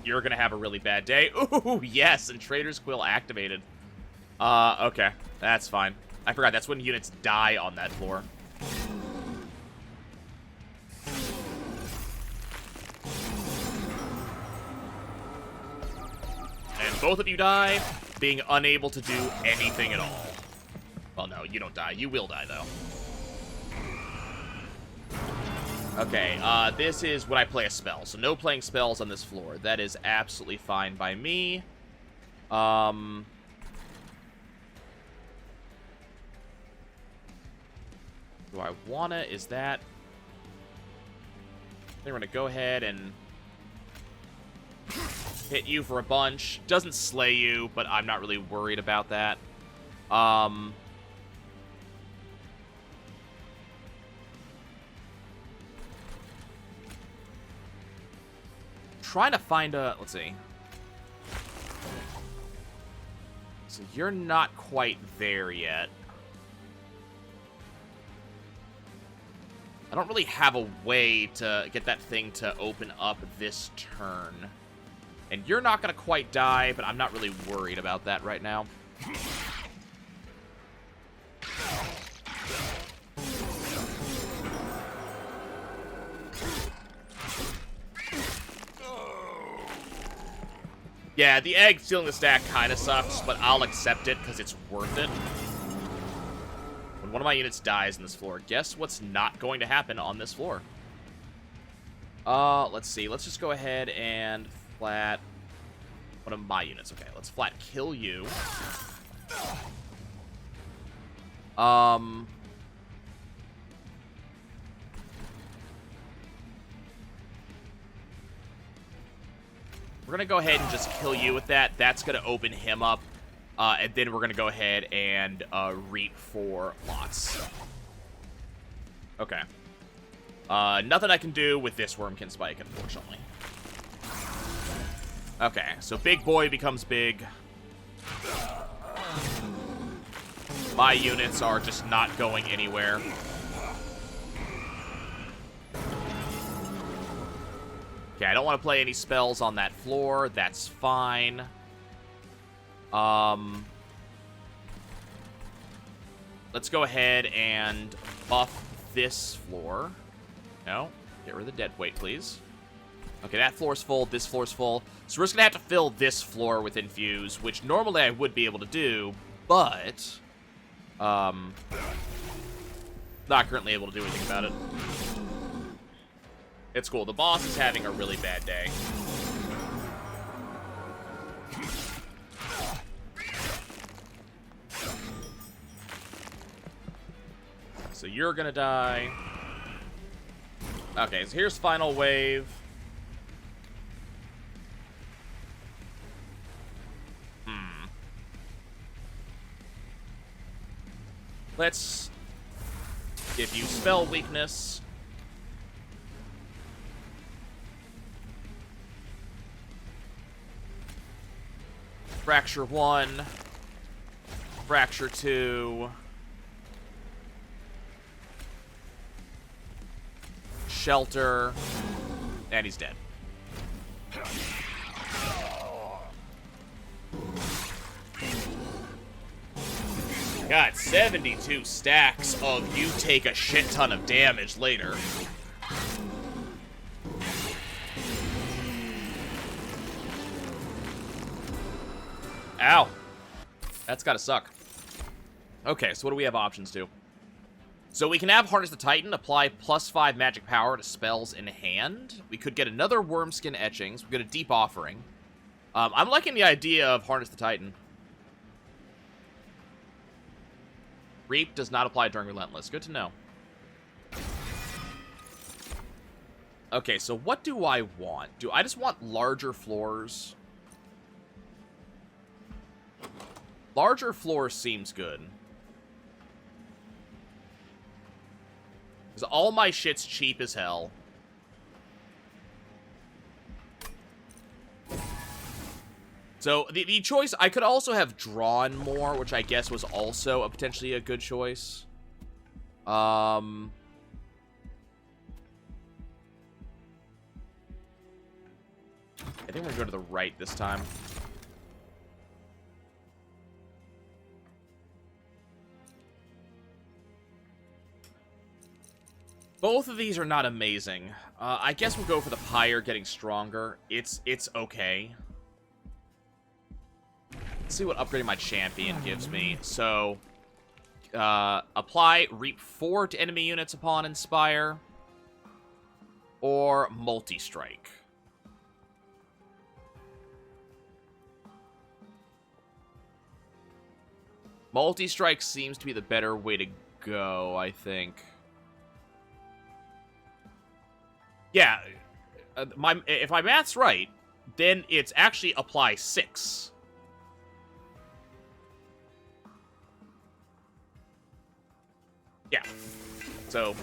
You're gonna have a really bad day. Ooh, yes, and Trader's Quill activated. Okay, that's fine. I forgot, that's when units die on that floor. And both of you die, being unable to do anything at all. Well, no, you don't die. You will die, though. Okay, this is when I play a spell. So no playing spells on this floor. That is absolutely fine by me. Do I wanna? Is that... I think we're gonna go ahead and hit you for a bunch. Doesn't slay you, but I'm not really worried about that. Trying to find a... Let's see. So you're not quite there yet. I don't really have a way to get that thing to open up this turn. And you're not going to quite die, but I'm not really worried about that right now. Yeah, the egg stealing the stack kind of sucks, but I'll accept it because it's worth it. When one of my units dies in this floor, guess what's not going to happen on this floor? Let's see. Let's just go ahead and flat one of my units. Okay, let's flat kill you. We're going to go ahead and just kill you with that. That's going to open him up. And then we're going to go ahead and reap for lots. Okay. Nothing I can do with this Wurmkin Spike, unfortunately. Okay, so big boy becomes big. My units are just not going anywhere. Okay, I don't want to play any spells on that floor. That's fine. Let's go ahead and buff this floor. No, get rid of the dead weight, please. Okay, that floor's full. This floor's full. So we're just going to have to fill this floor with Infuse, which normally I would be able to do, but not currently able to do anything about it. It's cool. The boss is having a really bad day. So you're gonna die. Okay, so here's final wave. Let's give you spell weakness. Fracture 1. Fracture 2. Shelter. And he's dead. God, 72 stacks of you take a shit ton of damage later. Ow. That's gotta suck. Okay, so what do we have options to? So we can have Harness the Titan, apply +5 magic power to spells in hand. We could get another Wormskin Etchings. We get a Deep Offering. I'm liking the idea of Harness the Titan. Reap does not apply during Relentless. Good to know. Okay, so what do I want? Do I just want larger floors? Larger floors seems good. Because all my shit's cheap as hell. So, the choice, I could also have drawn more, which I guess was also potentially a good choice. I think we're going to go to the right this time. Both of these are not amazing. I guess we'll go for the Pyre getting stronger. It's okay. Let's see what upgrading my champion gives me. So, apply Reap 4 to enemy units upon Inspire. Or Multi-Strike. Multi-Strike seems to be the better way to go, I think. Yeah, if my math's right, then it's actually apply 6. Yeah. So,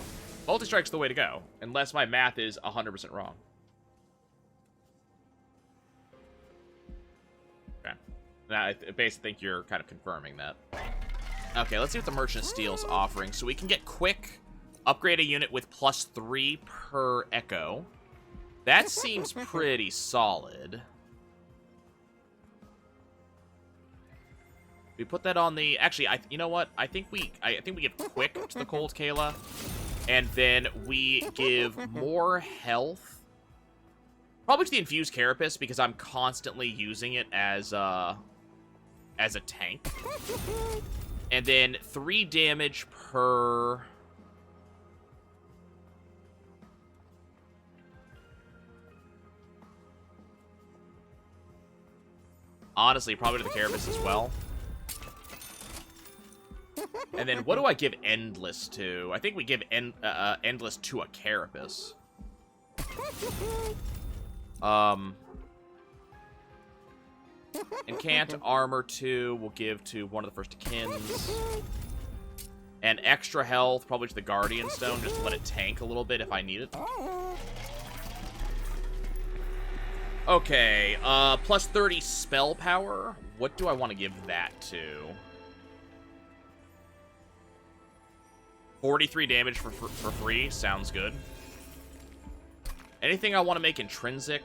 multi-strike's the way to go, unless my math is 100% wrong. Okay. Now, I basically think you're kind of confirming that. Okay, let's see what the Merchant of Steel's offering. So we can get quick, upgrade a unit with +3 per echo. That seems pretty solid. We put that on the... Actually, you know what? I think we give quick to the Cold Kayla, and then we give more health. Probably to the Infused Carapace, because I'm constantly using it as a tank. And then 3 damage per... Honestly, probably to the Carapace as well. And then what do I give Endless to? I think we give Endless to a Carapace. Incant Armor 2 we'll give to one of the first Kins. And extra health, probably to the Guardian Stone, just to let it tank a little bit if I need it. Okay, +30 spell power. What do I want to give that to? 43 damage for free. Sounds good. Anything I want to make intrinsic?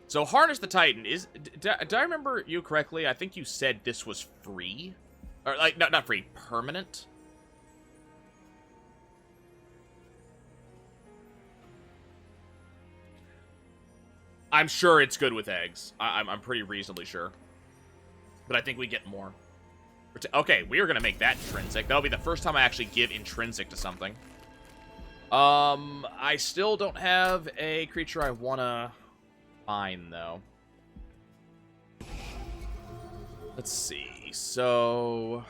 So, Harness the Titan is... Did I remember you correctly? I think you said this was free. Or, like, not free. Permanent? I'm sure it's good with eggs. I'm pretty reasonably sure. But I think we get more. Okay, we are going to make that intrinsic. That'll be the first time I actually give intrinsic to something. I still don't have a creature I want to find, though. Let's see. So...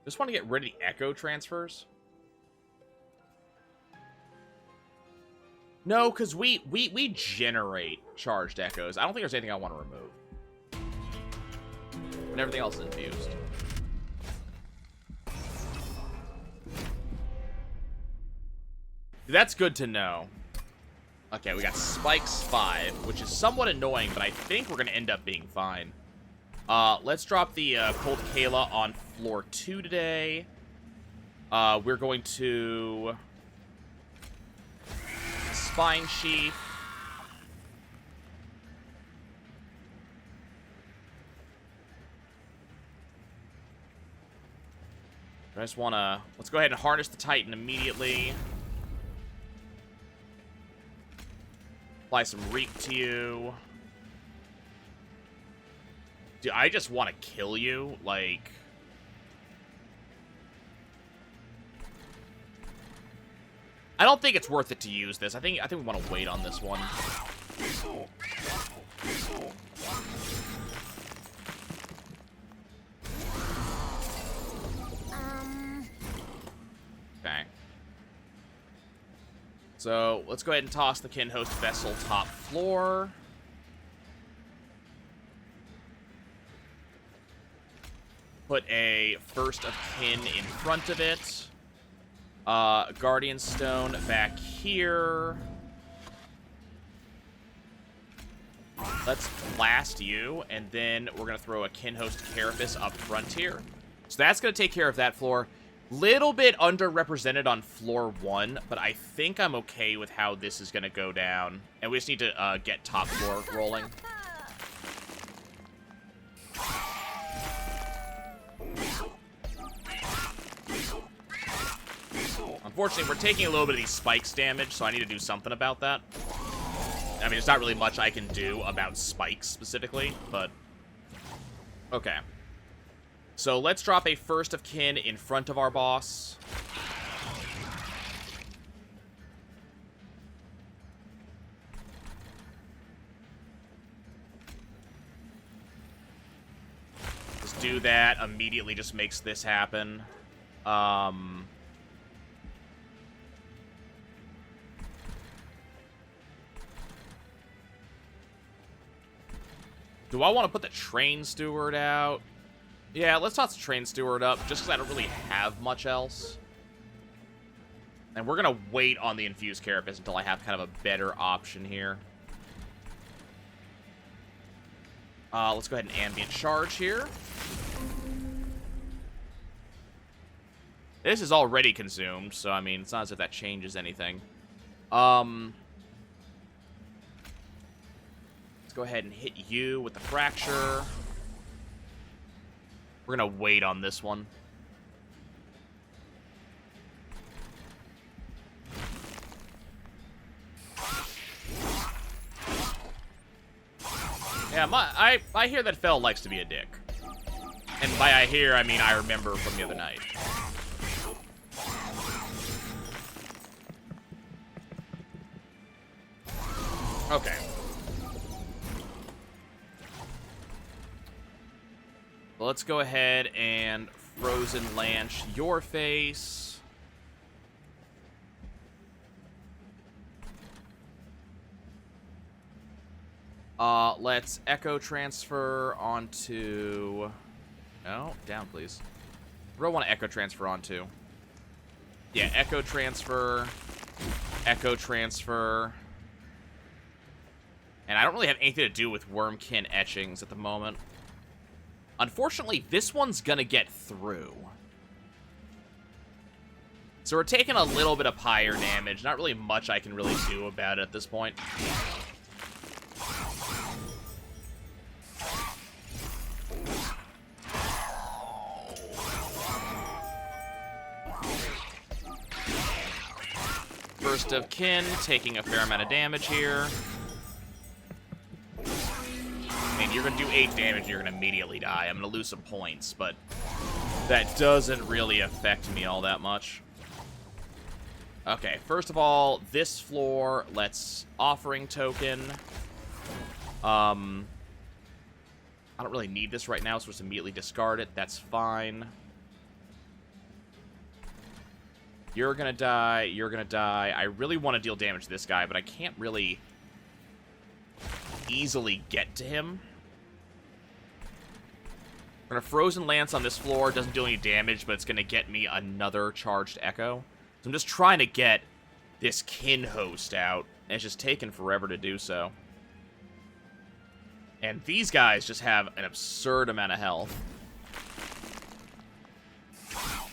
Just want to get rid of the echo transfers. No, because we generate charged echoes. I don't think there's anything I want to remove. And everything else is infused. That's good to know. Okay, we got Spikes 5, which is somewhat annoying, but I think we're going to end up being fine. Let's drop the Cold Kayla on floor 2 today. We're going to... Spine Sheath. I just want to... Let's go ahead and Harness the Titan immediately. Apply some reek to you. Dude, I just want to kill you. Like... I don't think it's worth it to use this. I think we want to wait on this one. Okay. So, let's go ahead and toss the Kin Host Vessel top floor. Put a First of Kin in front of it. Guardian Stone back here. Let's blast you, and then we're going to throw a Kin Host Carapace up front here. So that's going to take care of that floor. Little bit underrepresented on floor 1, but I think I'm okay with how this is going to go down. And we just need to get top floor rolling. Unfortunately, we're taking a little bit of these spikes damage, so I need to do something about that. I mean, there's not really much I can do about spikes specifically, but... Okay. So let's drop a First of Kin in front of our boss. Just do that. Immediately just makes this happen. Do I want to put the Train Steward out? Yeah, let's toss the Train Steward up, just because I don't really have much else. And we're going to wait on the Infused Carapace until I have kind of a better option here. Let's go ahead and Ambient Charge here. This is already consumed, so, I mean, it's not as if that changes anything. Let's go ahead and hit you with the Fracture. We're going to wait on this one. Yeah, I hear that Fel likes to be a dick. And by I hear, I mean I remember from the other night. Okay. Well, let's go ahead and Frozen Lance your face. Let's Echo Transfer onto... No, down, please. What do I want to Echo Transfer onto? Yeah, Echo Transfer. Echo Transfer. And I don't really have anything to do with Wurmkin etchings at the moment. Unfortunately, this one's gonna get through. So we're taking a little bit of Pyre damage. Not really much I can really do about it at this point. First of Kin, taking a fair amount of damage here. I mean, you're going to do 8 damage and you're going to immediately die. I'm going to lose some points, but that doesn't really affect me all that much. Okay, first of all, this floor, let's Offering Token. I don't really need this right now, so just immediately discard it. That's fine. You're gonna die, you're gonna die. I really want to deal damage to this guy, but I can't really easily get to him. We're gonna Frozen Lance on this floor. Doesn't do any damage, but it's gonna get me another Charged Echo. So I'm just trying to get this Kin Host out, and it's just taking forever to do so. And these guys just have an absurd amount of health.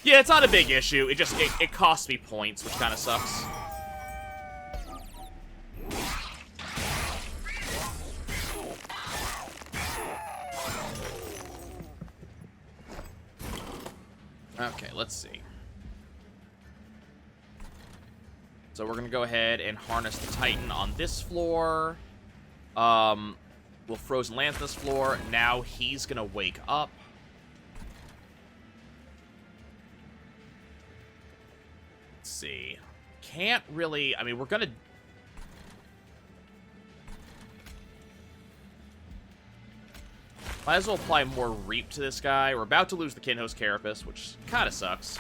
Yeah, it's not a big issue. It costs me points, which kind of sucks. Okay, let's see. So we're going to go ahead and harness the Titan on this floor. We'll Frozen Lance this floor. Now he's going to wake up. Let's see. Can't really... I mean, we're going to... Might as well apply more Reap to this guy. We're about to lose the Kinhost Carapace, which kind of sucks.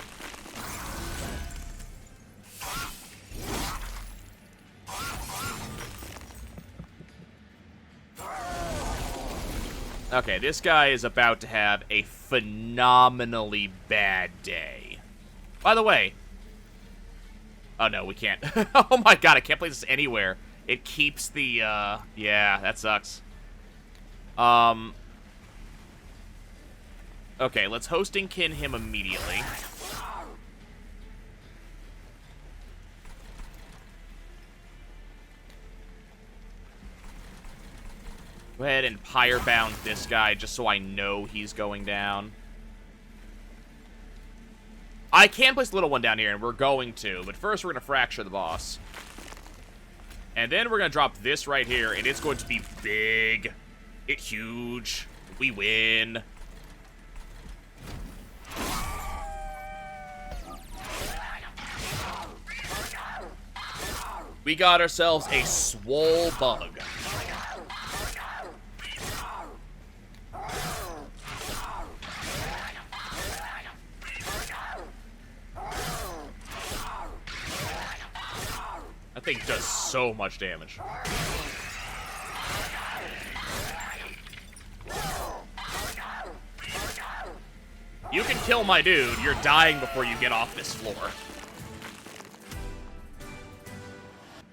Okay, this guy is about to have a phenomenally bad day. By the way... Oh, no, we can't. Oh my god, I can't place this anywhere. It keeps the, Yeah, that sucks. Okay, let's hosting kin him immediately. Go ahead and Pyre bound this guy just so I know he's going down. I can place the little one down here, and we're going to. But first, we're going to fracture the boss. And then we're going to drop this right here, and it's going to be big. It's huge. We win. We got ourselves a swole bug. That thing does so much damage. You can kill my dude. You're dying before you get off this floor.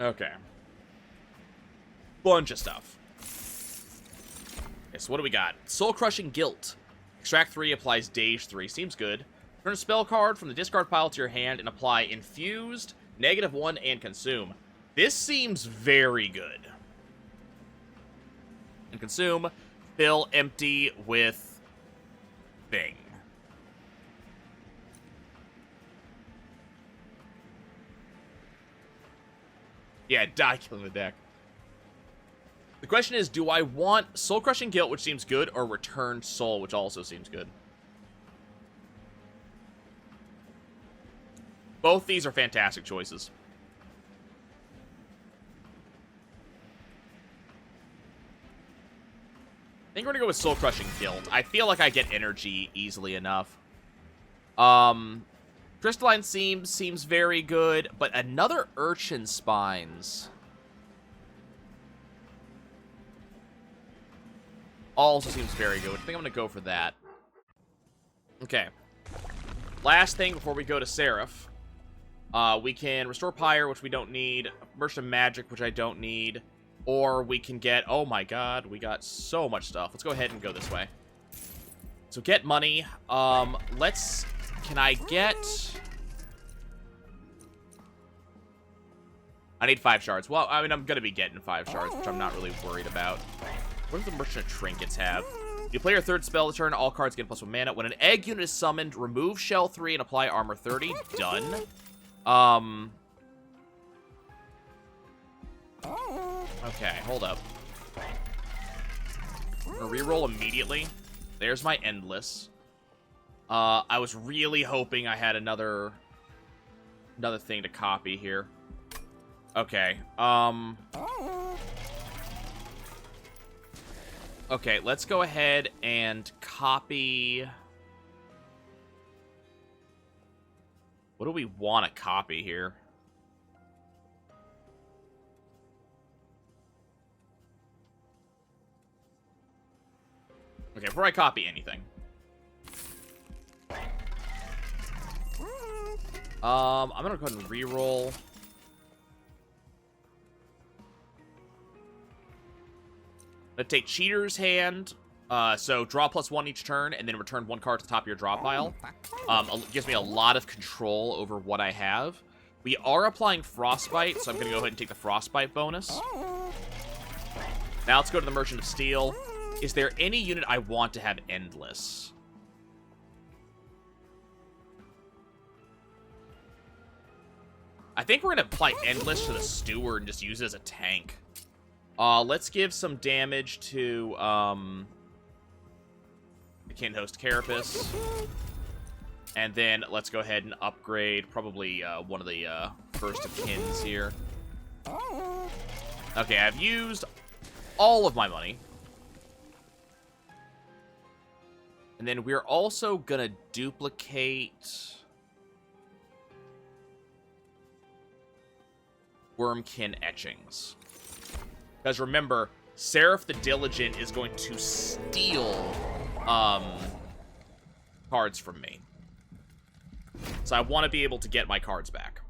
Okay. Bunch of stuff. Okay, so what do we got? Soul-Crushing Guilt. Extract 3 applies Dage 3. Seems good. Turn a spell card from the discard pile to your hand and apply Infused, -1, and Consume. This seems very good. And Consume, fill empty with thing. Yeah, die killing the deck. The question is, do I want Soul Crushing Guilt, which seems good, or Returned Soul, which also seems good? Both these are fantastic choices. I think we're gonna go with Soul Crushing Guilt. I feel like I get energy easily enough. Crystalline seems very good, but another Urchin Spines also seems very good. I think I'm gonna go for that. Okay. Last thing before we go to Seraph. We can restore Pyre, which we don't need. Merchant of Magic, which I don't need. Or we can get... Oh my god, we got so much stuff. Let's go ahead and go this way. So get money. Let's... Can I get... I need 5 shards. Well, I mean, I'm going to be getting 5 shards, which I'm not really worried about. What do the Merchant of Trinkets have? You play your third spell this turn, all cards get +1 mana. When an egg unit is summoned, remove shell 3 and apply armor 30. Done. Okay, hold up. I'm gonna reroll immediately. There's my Endless. I was really hoping I had another thing to copy here. Okay, okay, let's go ahead and copy... What do we want to copy here? Okay, before I copy anything. I'm gonna go ahead and reroll. I'm gonna take Cheater's Hand. So draw +1 each turn, and then return 1 card to the top of your draw pile. Gives me a lot of control over what I have. We are applying Frostbite, so I'm gonna go ahead and take the Frostbite bonus. Now let's go to the Merchant of Steel. Is there any unit I want to have Endless? I think we're going to apply Endless to the Steward and just use it as a tank. Let's give some damage to, the Kin Host Carapace. And then let's go ahead and upgrade probably one of the first of kins here. Okay, I've used all of my money. And then we're also gonna duplicate Wurmkin etchings. Because remember, Seraph the Diligent is going to steal cards from me. So I want to be able to get my cards back.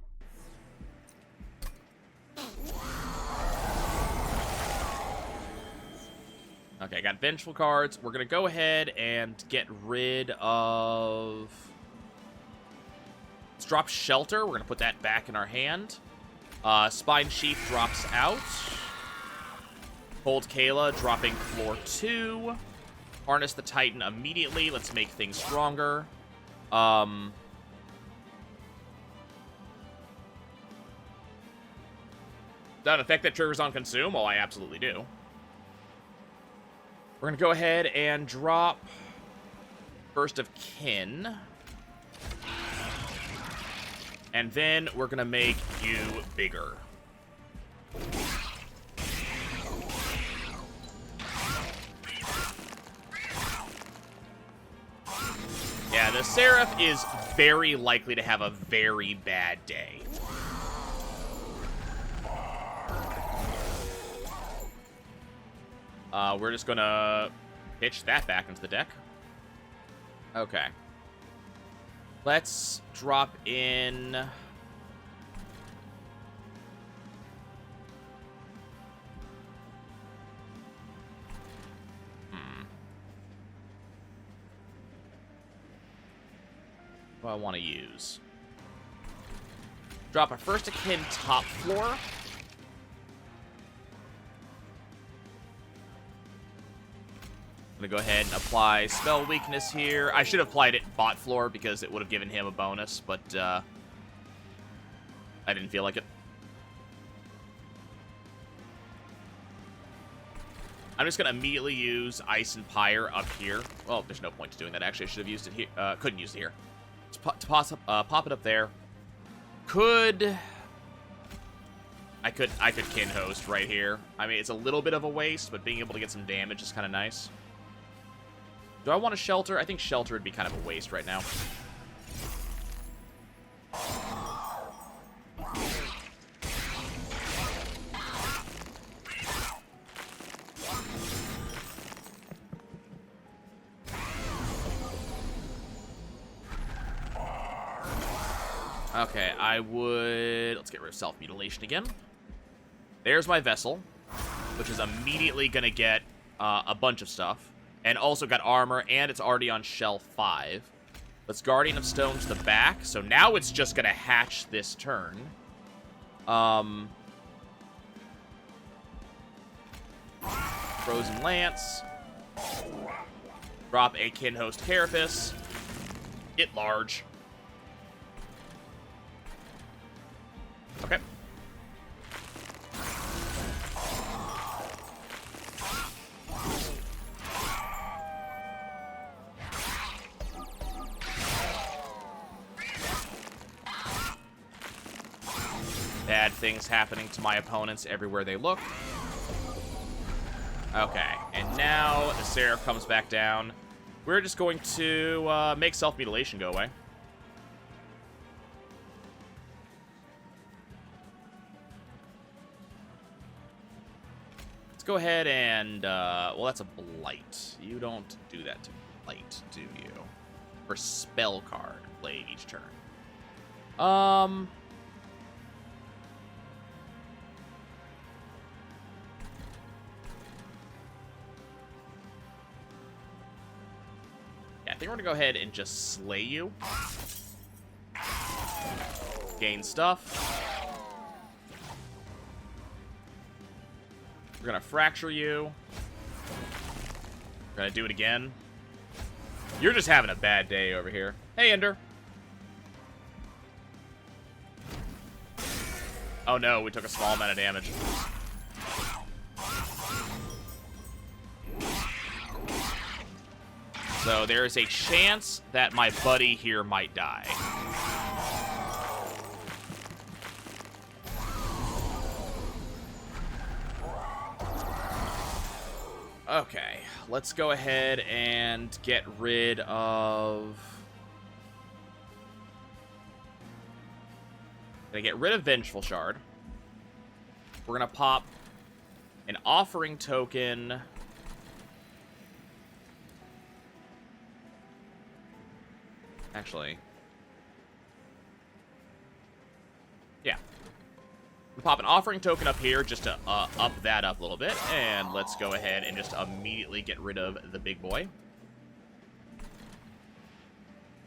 Okay, I got Vengeful cards. We're going to go ahead and get rid of... Let's drop Shelter. We're going to put that back in our hand. Spine Sheath drops out. Cold Kayla dropping floor 2. Harness the Titan immediately. Let's make things stronger. Does that affect that triggers on Consume? Oh, I absolutely do. We're going to go ahead and drop First of Kin. And then we're going to make you bigger. Yeah, the Seraph is very likely to have a very bad day. We're just gonna pitch that back into the deck. Okay. Let's drop in... What do I want to use? Drop a First of Kin top floor. I'm going to go ahead and apply Spell Weakness here. I should have applied it bot floor because it would have given him a bonus, but I didn't feel like it. I'm just going to immediately use Ice and Pyre up here. Well, there's no point to doing that. Actually, I should have used it here. Couldn't use it here. Just pop it up there. I could Kin Host right here. I mean, it's a little bit of a waste, but being able to get some damage is kind of nice. Do I want to Shelter? I think Shelter would be kind of a waste right now. Okay, I would... Let's get rid of Self-Mutilation again. There's my Vessel, which is immediately going to get a bunch of stuff. And also got armor, and it's already on shelf 5. Let's Guardian of Stone to the back. So now it's just going to hatch this turn. Frozen Lance. Drop a Kin Host Carapace. Get large. Okay. Bad things happening to my opponents everywhere they look. Okay, and now the Seraph comes back down. We're just going to make Self-Mutilation go away. Let's go ahead and, well, that's a Blight. You don't do that to Blight, do you? For spell card played each turn. I think we're gonna go ahead and just slay you. Gain stuff. We're gonna fracture you. We're gonna do it again. You're just having a bad day over here. Hey, Ender. Oh no, we took a small amount of damage. So there is a chance that my buddy here might die. Okay, let's go ahead and get rid of... Gonna get rid of Vengeful Shard. We're gonna pop an offering token. Actually, yeah. We pop an offering token up here just to up that up a little bit, and let's go ahead and just immediately get rid of the big boy.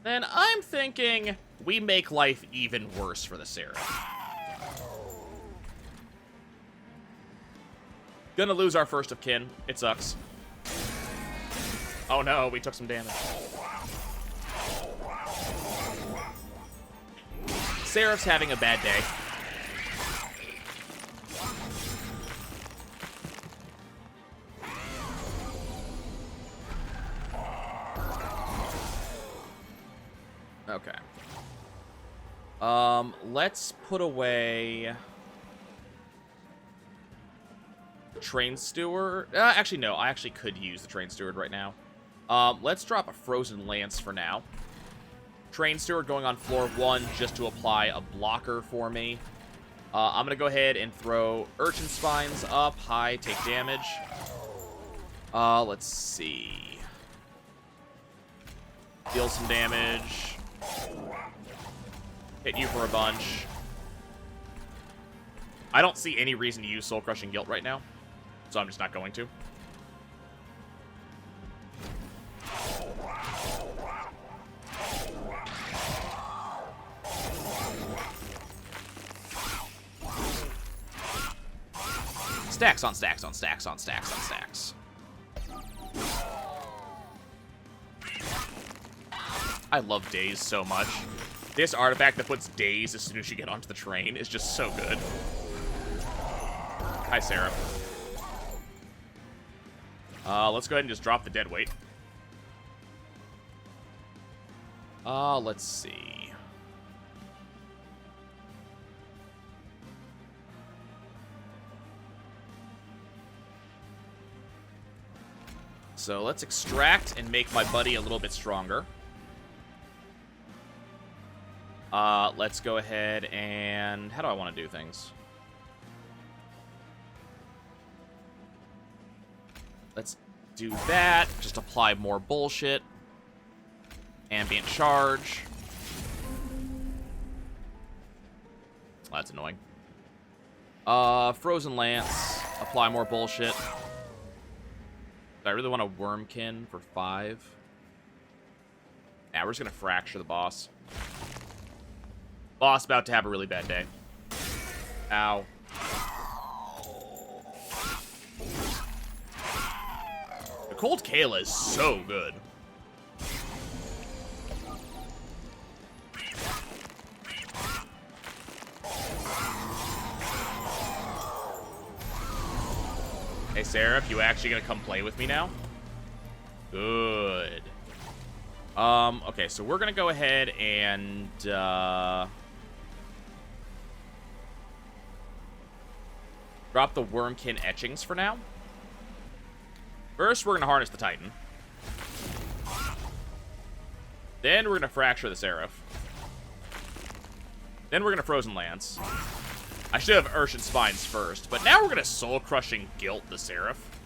Then I'm thinking we make life even worse for the Seraph. Gonna lose our first of kin. It sucks. Oh no, we took some damage. Seraph's having a bad day. Okay. Let's put away Train Steward. Actually, no. I actually could use the Train Steward right now. Let's drop a Frozen Lance for now. Train Steward going on floor 1 just to apply a blocker for me. I'm going to go ahead and throw Urchin Spines up. High, take damage. Let's see. Deal some damage. Hit you for a bunch. I don't see any reason to use Soul Crushing Guilt right now, so I'm just not going to. Stacks on stacks on stacks on stacks on stacks. I love Daze so much. This artifact that puts Daze as soon as you get onto the train is just so good. Hi, Sarah. Let's go ahead and just drop the dead weight. Let's see. So let's extract and make my buddy a little bit stronger. Let's go ahead and... How do I want to do things? Let's do that. Just apply more bullshit. Ambient charge. Oh, that's annoying. Frozen Lance. Apply more bullshit. I really want a Wurmkin for 5. Nah, we're just gonna fracture the boss. Boss about to have a really bad day. Ow. The Cold Kayla is so good. Hey, Seraph, you actually gonna come play with me now? Good. Okay, so we're gonna go ahead and, drop the Wurmkin etchings for now. First, we're gonna harness the Titan. Then we're gonna fracture the Seraph. Then we're gonna Frozen Lance. I should have Urchin Spines first, but now we're gonna Soul Crushing Guilt the Seraph.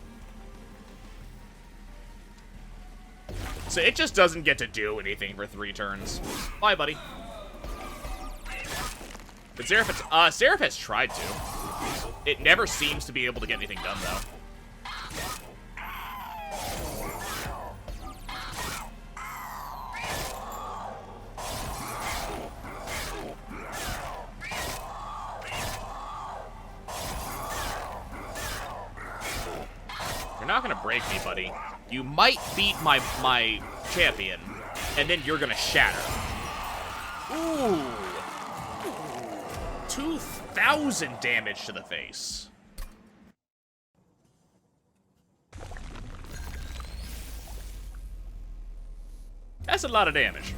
So it just doesn't get to do anything for 3 turns. Bye, buddy. But Seraph has tried to. It never seems to be able to get anything done, though. You're not gonna break me, buddy. You might beat my champion, and then you're gonna shatter. Ooh. 1,000 damage to the face. That's a lot of damage.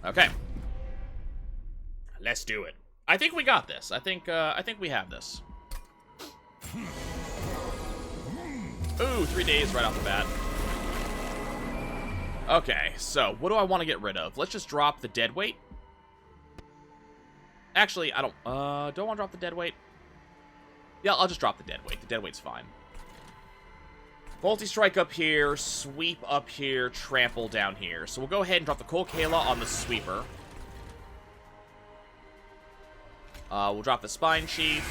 Okay. Let's do it. I think we got this. I think we have this. Ooh, 3 days right off the bat. Okay, so what do I want to get rid of? Let's just drop the dead weight. Actually, I don't want to drop the dead weight. Yeah, I'll just drop the dead weight. The dead weight's fine. Multi-strike up here, sweep up here, trample down here. So we'll go ahead and drop the Cold Kayla on the sweeper. We'll drop the Spine Chief.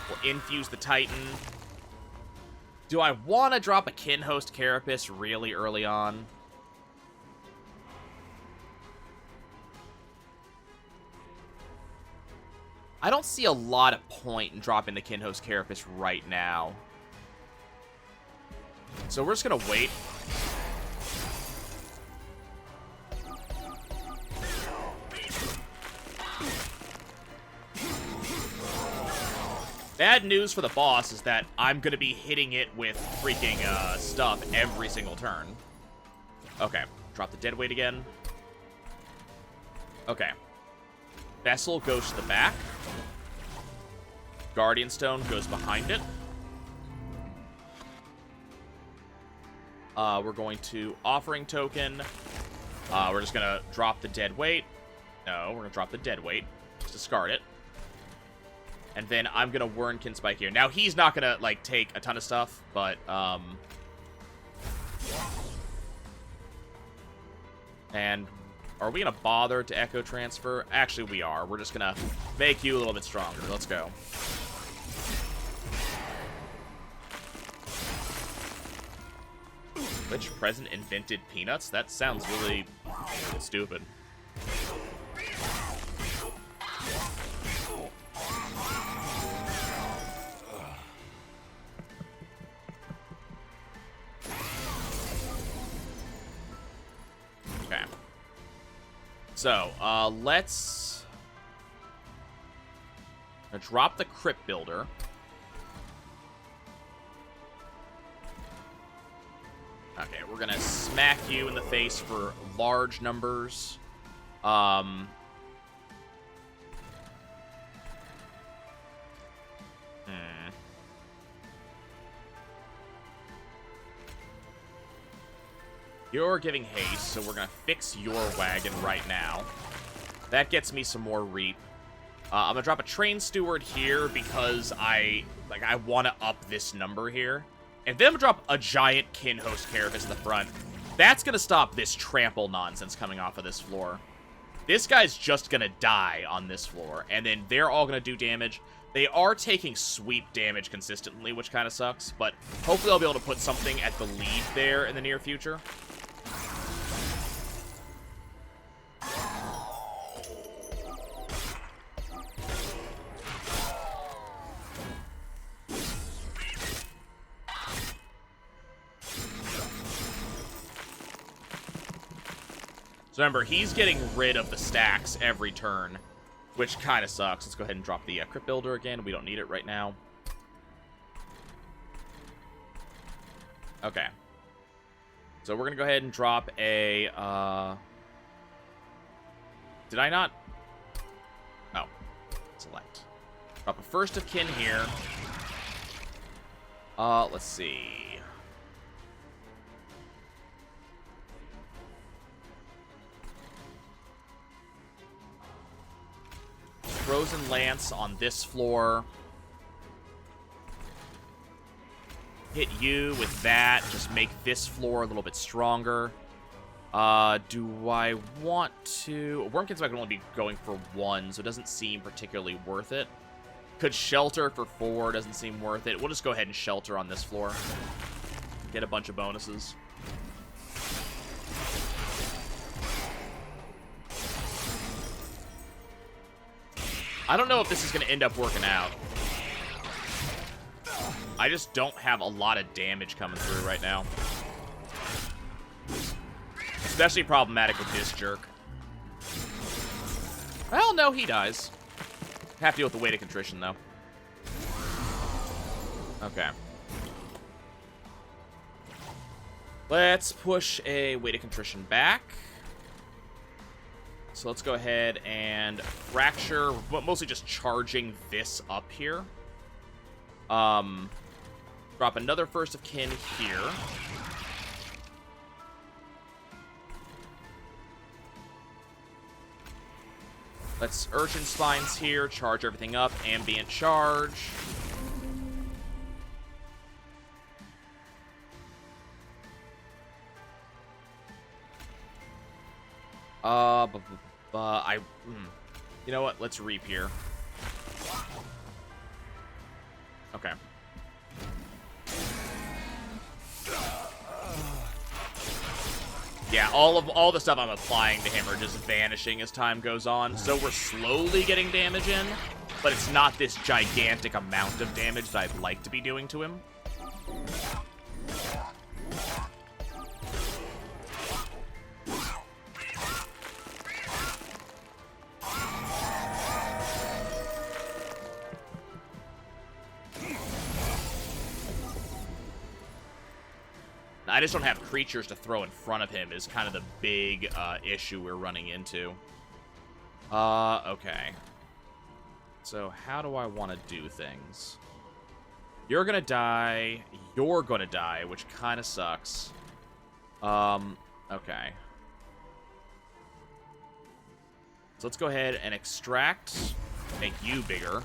We'll infuse the Titan. Do I want to drop a Kinhost Carapace really early on? I don't see a lot of point in dropping the Kinhost Carapace right now. So we're just going to wait. Bad news for the boss is that I'm going to be hitting it with freaking stuff every single turn. Okay, drop the dead weight again. Okay. Vessel goes to the back. Guardian Stone goes behind it. We're going to Offering Token. We're just going to drop the dead weight. No, we're going to drop the dead weight. Just discard it. And then I'm going to Wurmkin Spike here. Now, he's not going to, like, take a ton of stuff, but, and are we going to bother to Echo Transfer? Actually, we are. We're just going to make you a little bit stronger. Let's go. Which present invented peanuts? That sounds really stupid. Okay. So, let's drop the Crypt Builder. Okay, we're gonna smack you in the face for large numbers. You're giving haste, so we're gonna fix your wagon right now. That gets me some more reap. I'm gonna drop a Train Steward here because I want to up this number here. And then I'm gonna drop a giant Kinhost Carapace in the front. That's gonna stop this trample nonsense coming off of this floor. This guy's just gonna die on this floor, and then they're all gonna do damage. They are taking sweep damage consistently, which kind of sucks, but hopefully I'll be able to put something at the lead there in the near future. So remember, he's getting rid of the stacks every turn, which kind of sucks. Let's go ahead and drop the Crypt Builder again. We don't need it right now. Okay. So we're going to go ahead and drop a... Did I not? Oh. Select. Drop a First of Kin here. Let's see. Frozen Lance on this floor. Hit you with that. Just make this floor a little bit stronger. Do I want to... Wurmkin's might only be going for 1, so it doesn't seem particularly worth it. Could Shelter for 4. Doesn't seem worth it. We'll just go ahead and Shelter on this floor. Get a bunch of bonuses. I don't know if this is going to end up working out. I just don't have a lot of damage coming through right now. Especially problematic with this jerk. Well, no, he dies. Have to deal with the weight of contrition, though. Okay. Let's push a weight of contrition back. So let's go ahead and fracture, mostly just charging this up here. Drop another First of Kin here. Let's Urchin Spines here, charge everything up, ambient charge. You know what? Let's reap here. Okay. Yeah, all the stuff I'm applying to him are just vanishing as time goes on. So we're slowly getting damage in, but it's not this gigantic amount of damage that I'd like to be doing to him. I just don't have creatures to throw in front of him is kind of the big issue we're running into. Okay. So how do I want to do things? You're gonna die. You're gonna die, which kind of sucks. Okay. So let's go ahead and extract. Make you bigger.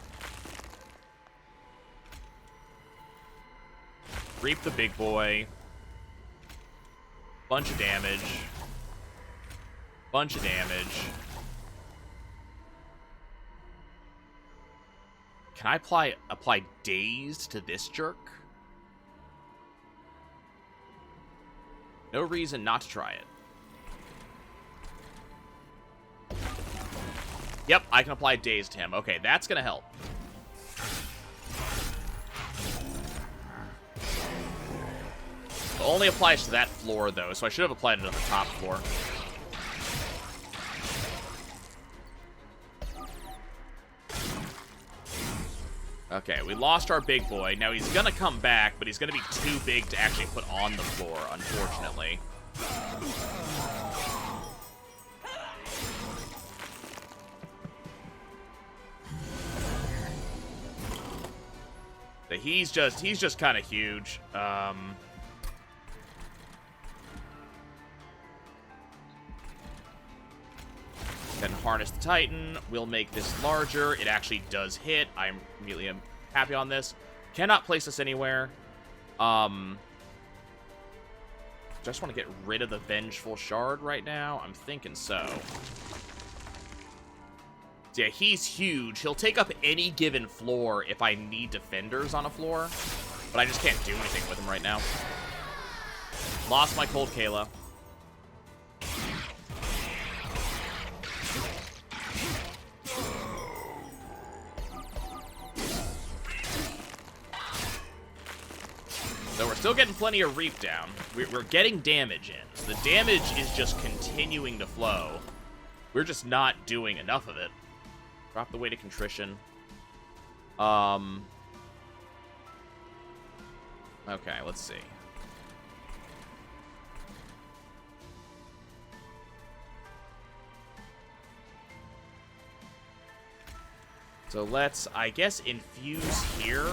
Reap the big boy. Bunch of damage. Bunch of damage. Can I apply dazed to this jerk? No reason not to try it. Yep, I can apply dazed to him. Okay, that's gonna help. It only applies to that floor, though, so I should have applied it on the top floor. Okay, we lost our big boy. Now he's gonna come back, but he's gonna be too big to actually put on the floor, unfortunately. But he's just kind of huge. Then harness the Titan. We'll make this larger. It actually does hit. I'm really happy on this. Cannot place this anywhere. Just want to get rid of the Vengeful Shard right now. I'm thinking so. Yeah, he's huge. He'll take up any given floor if I need defenders on a floor. But I just can't do anything with him right now. Lost my Cold Kayla. So we're still getting plenty of reap down. We're getting damage in. So the damage is just continuing to flow. We're just not doing enough of it. Drop the weight of contrition. Okay, let's see. So let's, I guess, infuse here.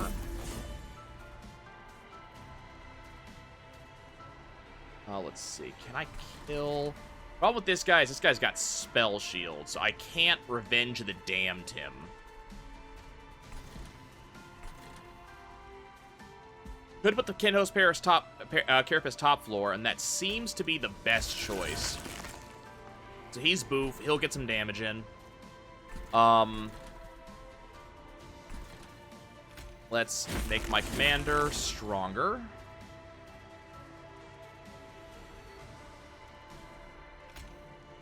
Let's see. Can I kill... Problem with this guy is this guy's got Spell Shield, so I can't Revenge of the Damned him. Could put the Kinhost Carapace top floor, and that seems to be the best choice. So he's boof. He'll get some damage in. Let's make my commander stronger.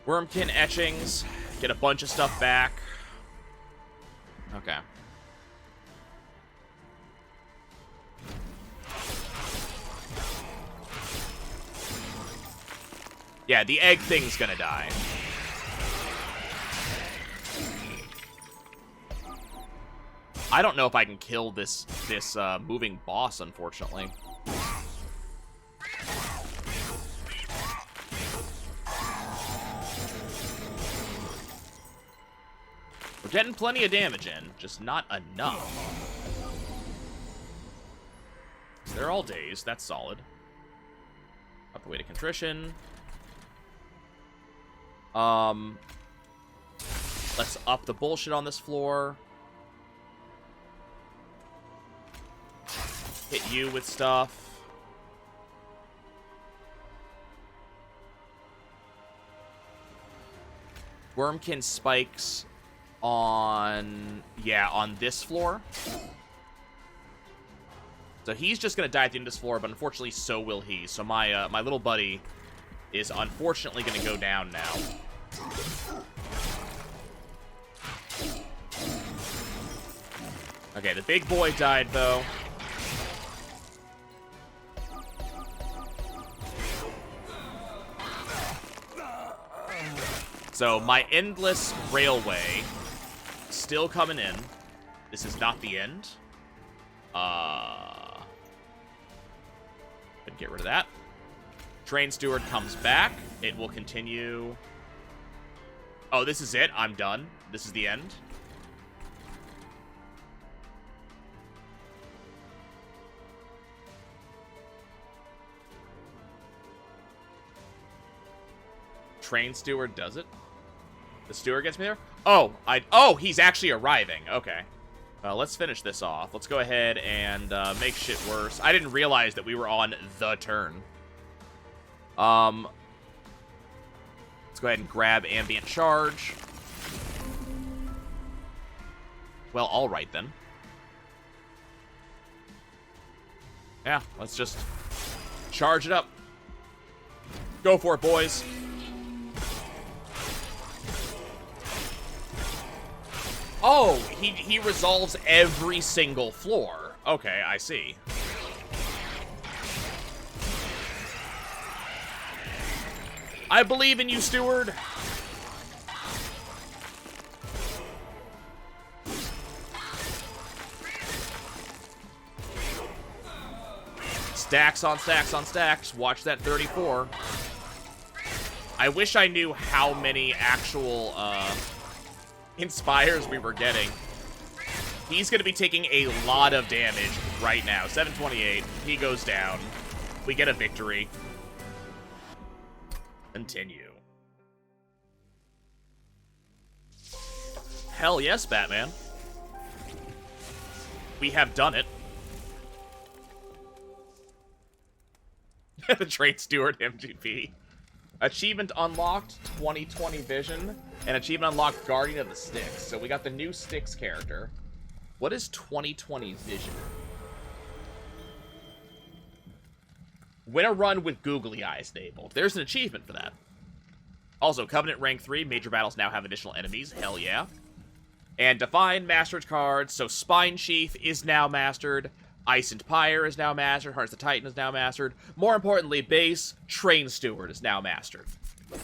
Wurmkin etchings. Get a bunch of stuff back. Okay. Yeah, the egg thing's gonna die. I don't know if I can kill this moving boss, unfortunately. We're getting plenty of damage in, just not enough. They're all dazed. That's solid. Up the way to contrition. Let's up the bullshit on this floor. Hit you with stuff. Wurmkin spikes on... yeah, on this floor. So he's just going to die at the end of this floor, but unfortunately so will he. So my my little buddy is unfortunately going to go down now. Okay, the big boy died, though. So my endless railway still coming in. This is not the end. Get rid of that. Train steward comes back. It will continue. Oh, this is it. I'm done. This is the end. Train steward does it. The steward gets me there. Oh, he's actually arriving. Okay. Let's finish this off. Let's go ahead and make shit worse. I didn't realize that we were on the turn. Let's go ahead and grab ambient charge. Well, all right then. Yeah, let's just charge it up. Go for it, boys. Oh, he resolves every single floor. Okay, I see. I believe in you, steward. Stacks on stacks on stacks. Watch that 34. I wish I knew how many actual, inspires we were getting. He's going to be taking a lot of damage right now. 728. He goes down. We get a victory. Continue. Hell yes, Batman. We have done it. The Train Steward MGP. Achievement unlocked, 2020 vision, and achievement unlocked, Guardian of the Styx. So we got the new Styx character. What is 2020 vision? Win a run with googly eyes enabled. There's an achievement for that. Also, Covenant rank 3, major battles now have additional enemies. Hell yeah. And Divine mastered cards, so Spine Chief is now mastered. Ice and Pyre is now mastered. Hearts of Titan is now mastered. More importantly, base Train Steward is now mastered.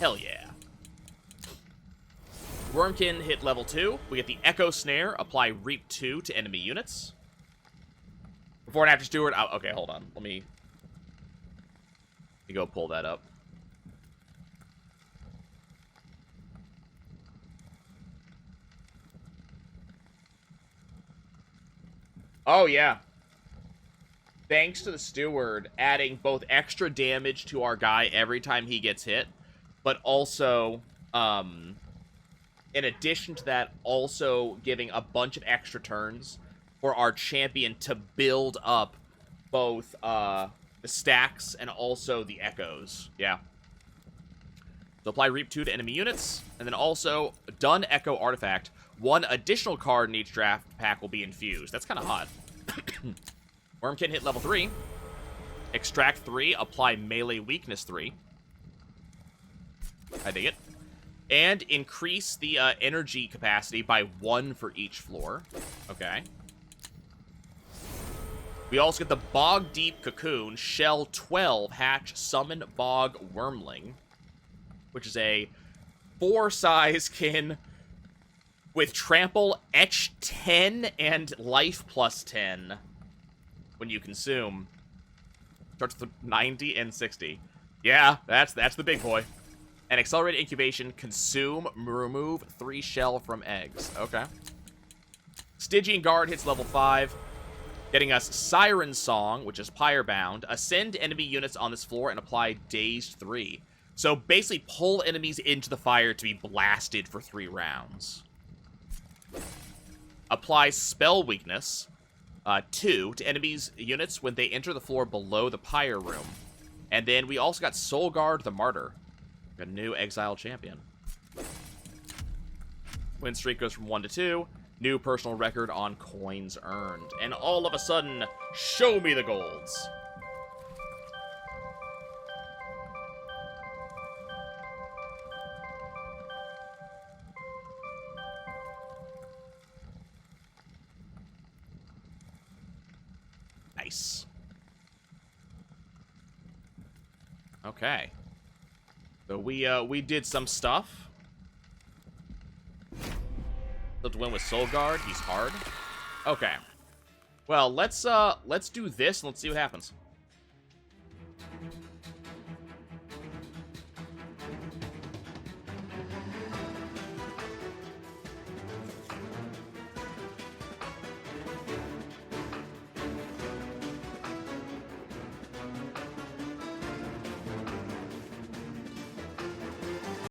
Hell yeah. Wurmkin hit level 2. We get the Echo Snare. Apply Reap 2 to enemy units. Before and after Steward. Oh, okay, hold on. Let me go pull that up. Oh, yeah. Thanks to the Steward, adding both extra damage to our guy every time he gets hit, but also, in addition to that, also giving a bunch of extra turns for our champion to build up both, the stacks and also the echoes. Yeah. So apply Reap 2 to enemy units, and then also, done Echo Artifact. One additional card in each draft pack will be infused. That's kind of hot. Wurmkin hit level 3. Extract 3, apply melee weakness 3. I dig it. And increase the energy capacity by 1 for each floor. Okay. We also get the Bog Deep Cocoon, Shell 12, Hatch, Summon Bog Wormling, which is a 4 size kin with trample, etch 10, and life plus 10 when you consume. Starts with 90 and 60. Yeah, that's the big boy. And accelerated incubation, consume, remove 3 shell from eggs. Okay. Stygian Guard hits level 5, getting us Siren Song, which is Pyre bound. Ascend enemy units on this floor and apply Dazed 3. So basically pull enemies into the fire to be blasted for 3 rounds. Apply Spell Weakness, 2, to enemies' units when they enter the floor below the Pyre room. And then we also got Soul Guard the Martyr. A new Exile Champion. Win streak goes from 1 to 2. New personal record on coins earned. And all of a sudden, show me the golds. Nice. Okay. So we did some stuff. To win with Soul Guard, he's hard. Okay. Well, let's do this and let's see what happens.